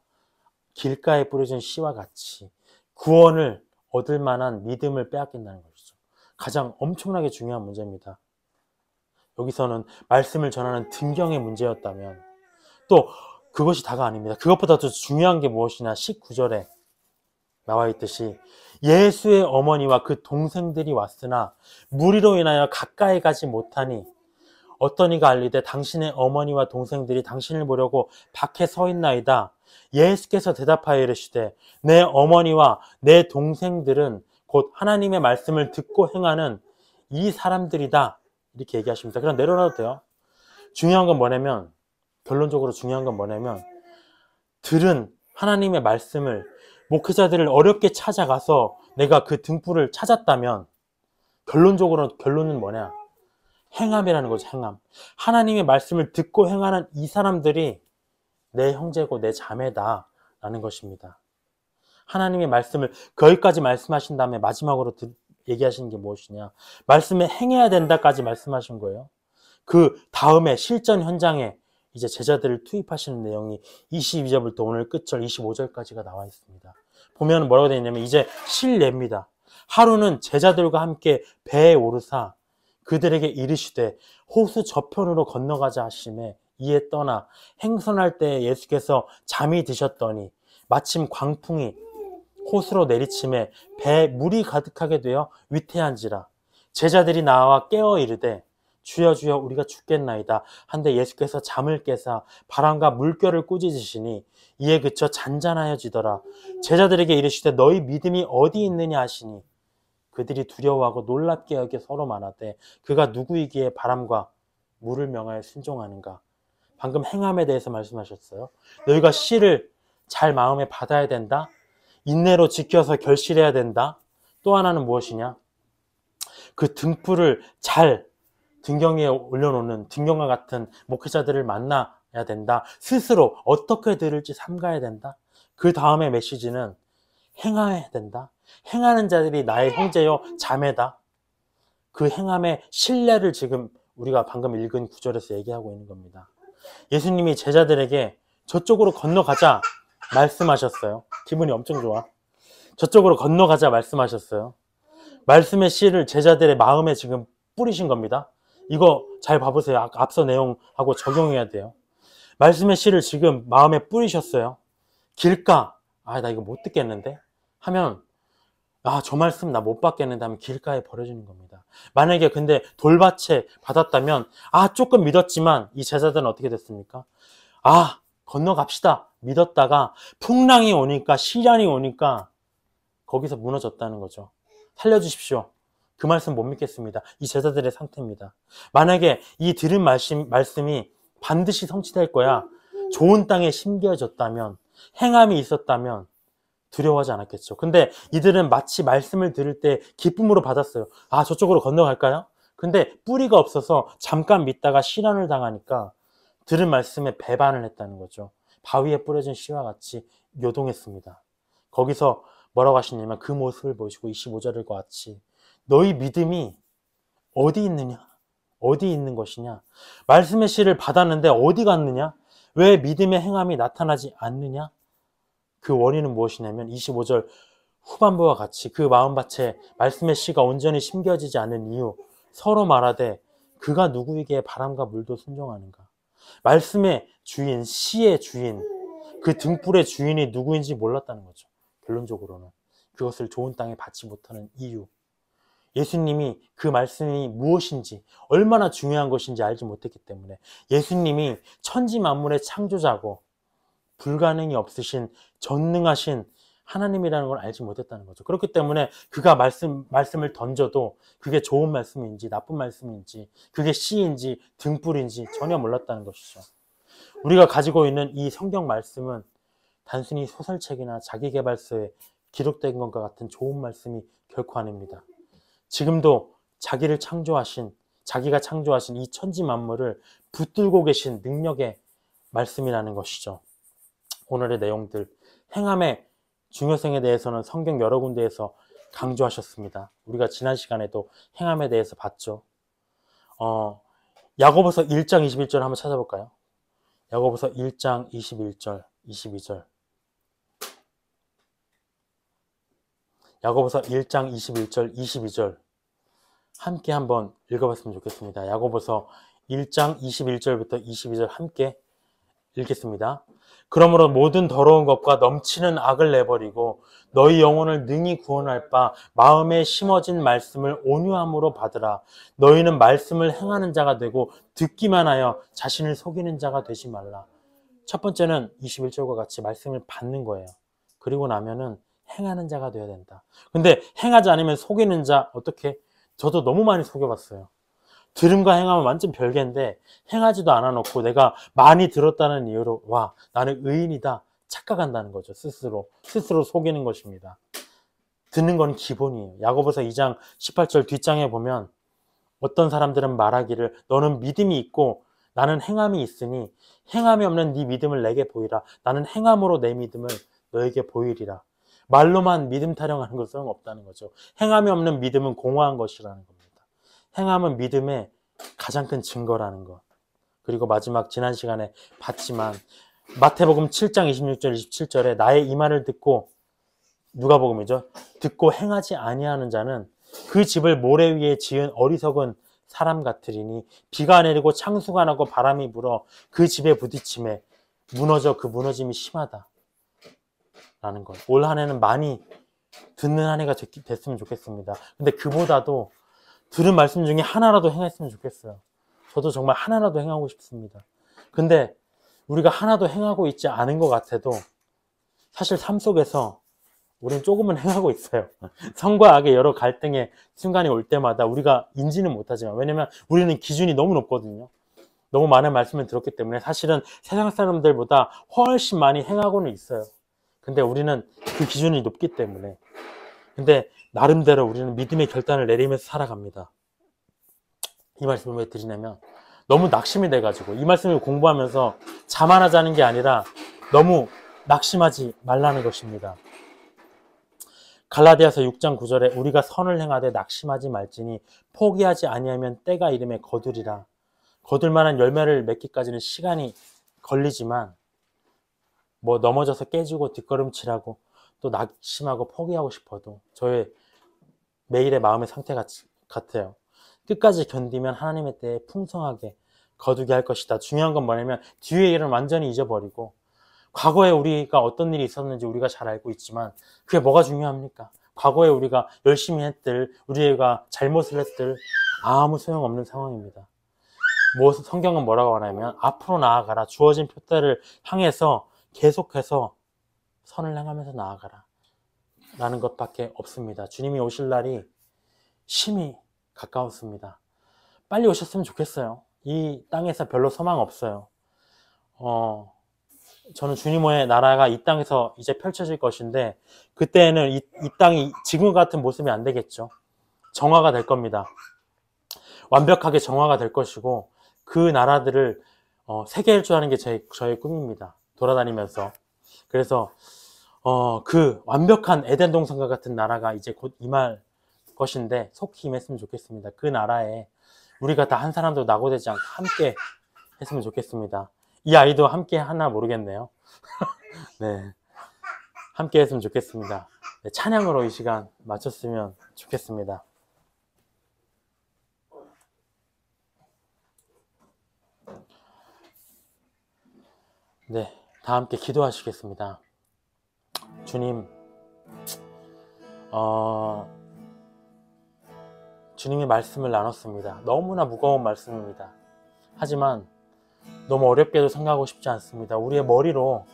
길가에 뿌려진 씨와 같이 구원을 얻을 만한 믿음을 빼앗긴다는 것이죠. 가장 엄청나게 중요한 문제입니다. 여기서는 말씀을 전하는 등경의 문제였다면 또 그것이 다가 아닙니다. 그것보다 더 중요한 게 무엇이냐? 19절에 나와 있듯이 예수의 어머니와 그 동생들이 왔으나 무리로 인하여 가까이 가지 못하니 어떤 이가 알리되 당신의 어머니와 동생들이 당신을 보려고 밖에 서 있나이다. 예수께서 대답하여 이르시되 내 어머니와 내 동생들은 곧 하나님의 말씀을 듣고 행하는 이 사람들이다. 이렇게 얘기하십니다. 그럼 내려놔도 돼요. 중요한 건 뭐냐면, 결론적으로 중요한 건 뭐냐면 들은 하나님의 말씀을 목회자들을 어렵게 찾아가서 내가 그 등불을 찾았다면 결론은 뭐냐? 행함이라는 거죠. 행함. 하나님의 말씀을 듣고 행하는 이 사람들이 내 형제고 내 자매다라는 것입니다. 하나님의 말씀을 거기까지 말씀하신 다음에 마지막으로 얘기하시는 게 무엇이냐? 말씀에 행해야 된다까지 말씀하신 거예요. 그 다음에 실전 현장에 이제 제자들을 투입하시는 내용이 22절부터 오늘 끝절 25절까지가 나와 있습니다. 보면 뭐라고 되어 있냐면 이제 실례입니다. 하루는 제자들과 함께 배에 오르사 그들에게 이르시되 호수 저편으로 건너가자 하시매 이에 떠나 행선할 때 예수께서 잠이 드셨더니 마침 광풍이 호수로 내리침에 배에 물이 가득하게 되어 위태한지라. 제자들이 나와 깨어 이르되 주여 주여 우리가 죽겠나이다 한데 예수께서 잠을 깨사 바람과 물결을 꾸짖으시니 이에 그쳐 잔잔하여지더라. 제자들에게 이르시되 너희 믿음이 어디 있느냐 하시니 그들이 두려워하고 놀랍게 여겨 서로 말하되 그가 누구이기에 바람과 물을 명하여 순종하는가. 방금 행함에 대해서 말씀하셨어요. 너희가 씨를 잘 마음에 받아야 된다. 인내로 지켜서 결실해야 된다. 또 하나는 무엇이냐? 그 등불을 잘 등경 위에 올려놓는 등경과 같은 목회자들을 만나야 된다. 스스로 어떻게 들을지 삼가야 된다. 그 다음에 메시지는 행해야 된다. 행하는 자들이 나의 형제요 자매다. 그 행함의 신뢰를 지금 우리가 방금 읽은 구절에서 얘기하고 있는 겁니다. 예수님이 제자들에게 저쪽으로 건너가자 말씀하셨어요. 기분이 엄청 좋아. 저쪽으로 건너가자 말씀하셨어요. 말씀의 씨를 제자들의 마음에 지금 뿌리신 겁니다. 이거 잘 봐보세요. 앞서 내용하고 적용해야 돼요. 말씀의 씨를 지금 마음에 뿌리셨어요. 길가, 아, 나 이거 못 듣겠는데? 하면, 아, 저 말씀 나 못 받겠는데 하면 길가에 버려지는 겁니다. 만약에 근데 돌밭에 받았다면, 아, 조금 믿었지만 이 제자들은 어떻게 됐습니까? 아, 건너갑시다. 믿었다가 풍랑이 오니까, 시련이 오니까 거기서 무너졌다는 거죠. 살려주십시오. 그 말씀 못 믿겠습니다. 이 제자들의 상태입니다. 만약에 이 들은 말씀이 반드시 성취될 거야. 좋은 땅에 심겨졌다면, 행함이 있었다면 두려워하지 않았겠죠. 근데 이들은 마치 말씀을 들을 때 기쁨으로 받았어요. 아, 저쪽으로 건너갈까요? 근데 뿌리가 없어서 잠깐 믿다가 시련을 당하니까 들은 말씀에 배반을 했다는 거죠. 바위에 뿌려진 씨와 같이 요동했습니다. 거기서 뭐라고 하시냐면 그 모습을 보시고 25절과 같이 너희 믿음이 어디 있느냐? 어디 있는 것이냐? 말씀의 씨를 받았는데 어디 갔느냐? 왜 믿음의 행함이 나타나지 않느냐? 그 원인은 무엇이냐면 25절 후반부와 같이 그 마음밭에 말씀의 씨가 온전히 심겨지지 않은 이유 서로 말하되 그가 누구에게 바람과 물도 순종하는가? 말씀의 주인, 씨의 주인, 그 등불의 주인이 누구인지 몰랐다는 거죠. 결론적으로는 그것을 좋은 땅에 받지 못하는 이유, 예수님이 그 말씀이 무엇인지 얼마나 중요한 것인지 알지 못했기 때문에 예수님이 천지 만물의 창조자고 불가능이 없으신 전능하신 하나님이라는 걸 알지 못했다는 거죠. 그렇기 때문에 그가 말씀을 던져도 그게 좋은 말씀인지 나쁜 말씀인지 그게 씨인지 등불인지 전혀 몰랐다는 것이죠. 우리가 가지고 있는 이 성경 말씀은 단순히 소설책이나 자기계발서에 기록된 것과 같은 좋은 말씀이 결코 아닙니다. 지금도 자기가 창조하신 이 천지 만물을 붙들고 계신 능력의 말씀이라는 것이죠. 오늘의 내용들, 행함의 중요성에 대해서는 성경 여러 군데에서 강조하셨습니다. 우리가 지난 시간에도 행함에 대해서 봤죠. 야고보서 1장 21절 한번 찾아볼까요? 야고보서 1장 21절, 22절. 야고보서 1장 21절, 22절 함께 한번 읽어봤으면 좋겠습니다. 야고보서 1장 21절부터 22절 함께 읽겠습니다. 그러므로 모든 더러운 것과 넘치는 악을 내버리고 너희 영혼을 능히 구원할 바 마음에 심어진 말씀을 온유함으로 받으라. 너희는 말씀을 행하는 자가 되고 듣기만 하여 자신을 속이는 자가 되지 말라. 첫 번째는 21절과 같이 말씀을 받는 거예요. 그리고 나면은 행하는 자가 되어야 된다. 근데 행하지 않으면 속이는 자 어떻게? 저도 너무 많이 속여봤어요. 들음과 행함은 완전 별개인데 행하지도 않아놓고 내가 많이 들었다는 이유로 와 나는 의인이다 착각한다는 거죠. 스스로 속이는 것입니다. 듣는 건 기본이에요. 야고보서 2장 18절 뒷장에 보면 어떤 사람들은 말하기를 너는 믿음이 있고 나는 행함이 있으니 행함이 없는 네 믿음을 내게 보이라. 나는 행함으로 내 믿음을 너에게 보이리라. 말로만 믿음 타령하는 것은 소용없다는 거죠. 행함이 없는 믿음은 공허한 것이라는 겁니다. 행함은 믿음의 가장 큰 증거라는 것. 그리고 마지막 지난 시간에 봤지만 마태복음 7장 26절 27절에 나의 이 말을 듣고 누가복음이죠. 듣고 행하지 아니하는 자는 그 집을 모래 위에 지은 어리석은 사람 같으리니 비가 내리고 창수가 나고 바람이 불어 그 집에 부딪힘에 무너져 그 무너짐이 심하다. 라는 것. 올 한 해는 많이 듣는 한 해가 됐으면 좋겠습니다. 근데 그보다도 들은 말씀 중에 하나라도 행했으면 좋겠어요. 저도 정말 하나라도 행하고 싶습니다. 근데 우리가 하나도 행하고 있지 않은 것 같아도 사실 삶 속에서 우리는 조금은 행하고 있어요. 선과 악의 여러 갈등의 순간이 올 때마다 우리가 인지는 못하지만 왜냐면 우리는 기준이 너무 높거든요. 너무 많은 말씀을 들었기 때문에 사실은 세상 사람들보다 훨씬 많이 행하고는 있어요. 근데 우리는 그 기준이 높기 때문에 근데 나름대로 우리는 믿음의 결단을 내리면서 살아갑니다. 이 말씀을 왜 드리냐면 너무 낙심이 돼가지고 이 말씀을 공부하면서 자만하자는 게 아니라 너무 낙심하지 말라는 것입니다. 갈라디아서 6장 9절에 우리가 선을 행하되 낙심하지 말지니 포기하지 아니하면 때가 이름에 거두리라. 거둘 만한 열매를 맺기까지는 시간이 걸리지만 뭐 넘어져서 깨지고 뒷걸음질하고 또 낙심하고 포기하고 싶어도 저의 매일의 마음의 상태 같아요. 끝까지 견디면 하나님의 때에 풍성하게 거두게 할 것이다. 중요한 건 뭐냐면 뒤의 일은 완전히 잊어버리고 과거에 우리가 어떤 일이 있었는지 우리가 잘 알고 있지만 그게 뭐가 중요합니까? 과거에 우리가 열심히 했들, 우리가 잘못을 했들 아무 소용없는 상황입니다. 성경은 뭐라고 하냐면 앞으로 나아가라. 주어진 표대를 향해서 계속해서 선을 향하면서 나아가라 라는 것밖에 없습니다. 주님이 오실 날이 심히 가까웠습니다. 빨리 오셨으면 좋겠어요. 이 땅에서 별로 소망 없어요. 저는 주님의 나라가 이 땅에서 이제 펼쳐질 것인데 그때는 이 땅이 지금 같은 모습이 안 되겠죠. 정화가 될 겁니다. 완벽하게 정화가 될 것이고 그 나라들을 세계일 줄 아는 게 저의 꿈입니다. 돌아다니면서. 그래서 그 완벽한 에덴 동산과 같은 나라가 이제 곧 임할 것인데 속히 임했으면 좋겠습니다. 그 나라에 우리가 다 한 사람도 낙오되지 않고 함께 했으면 좋겠습니다. 이 아이도 함께 하나 모르겠네요. 네, 함께 했으면 좋겠습니다. 네, 찬양으로 이 시간 마쳤으면 좋겠습니다. 네, 다 함께 기도하시겠습니다. 주님, 주님의 말씀을 나눴습니다. 너무나 무거운 말씀입니다. 하지만 너무 어렵게도 생각하고 싶지 않습니다. 우리의 머리로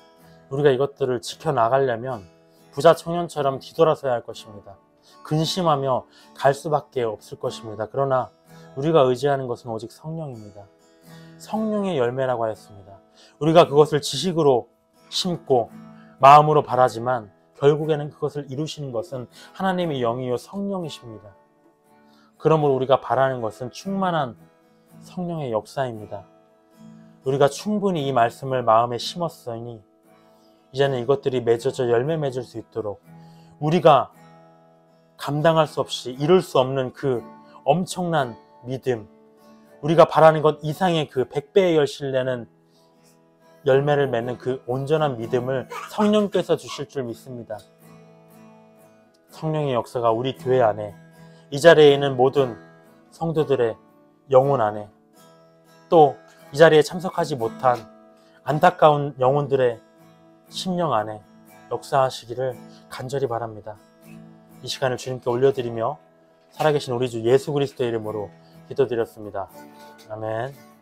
우리가 이것들을 지켜나가려면 부자 청년처럼 뒤돌아서야 할 것입니다. 근심하며 갈 수밖에 없을 것입니다. 그러나 우리가 의지하는 것은 오직 성령입니다. 성령의 열매라고 하였습니다. 우리가 그것을 지식으로 심고 마음으로 바라지만 결국에는 그것을 이루시는 것은 하나님의 영이요 성령이십니다. 그러므로 우리가 바라는 것은 충만한 성령의 역사입니다. 우리가 충분히 이 말씀을 마음에 심었으니 이제는 이것들이 맺어져 열매 맺을 수 있도록 우리가 감당할 수 없이 이룰 수 없는 그 엄청난 믿음, 우리가 바라는 것 이상의 그 100배의 열심내는 열매를 맺는 그 온전한 믿음을 성령께서 주실 줄 믿습니다. 성령의 역사가 우리 교회 안에, 이 자리에 있는 모든 성도들의 영혼 안에, 또 이 자리에 참석하지 못한 안타까운 영혼들의 심령 안에 역사하시기를 간절히 바랍니다. 이 시간을 주님께 올려드리며 살아계신 우리 주 예수 그리스도의 이름으로 기도드렸습니다. 아멘.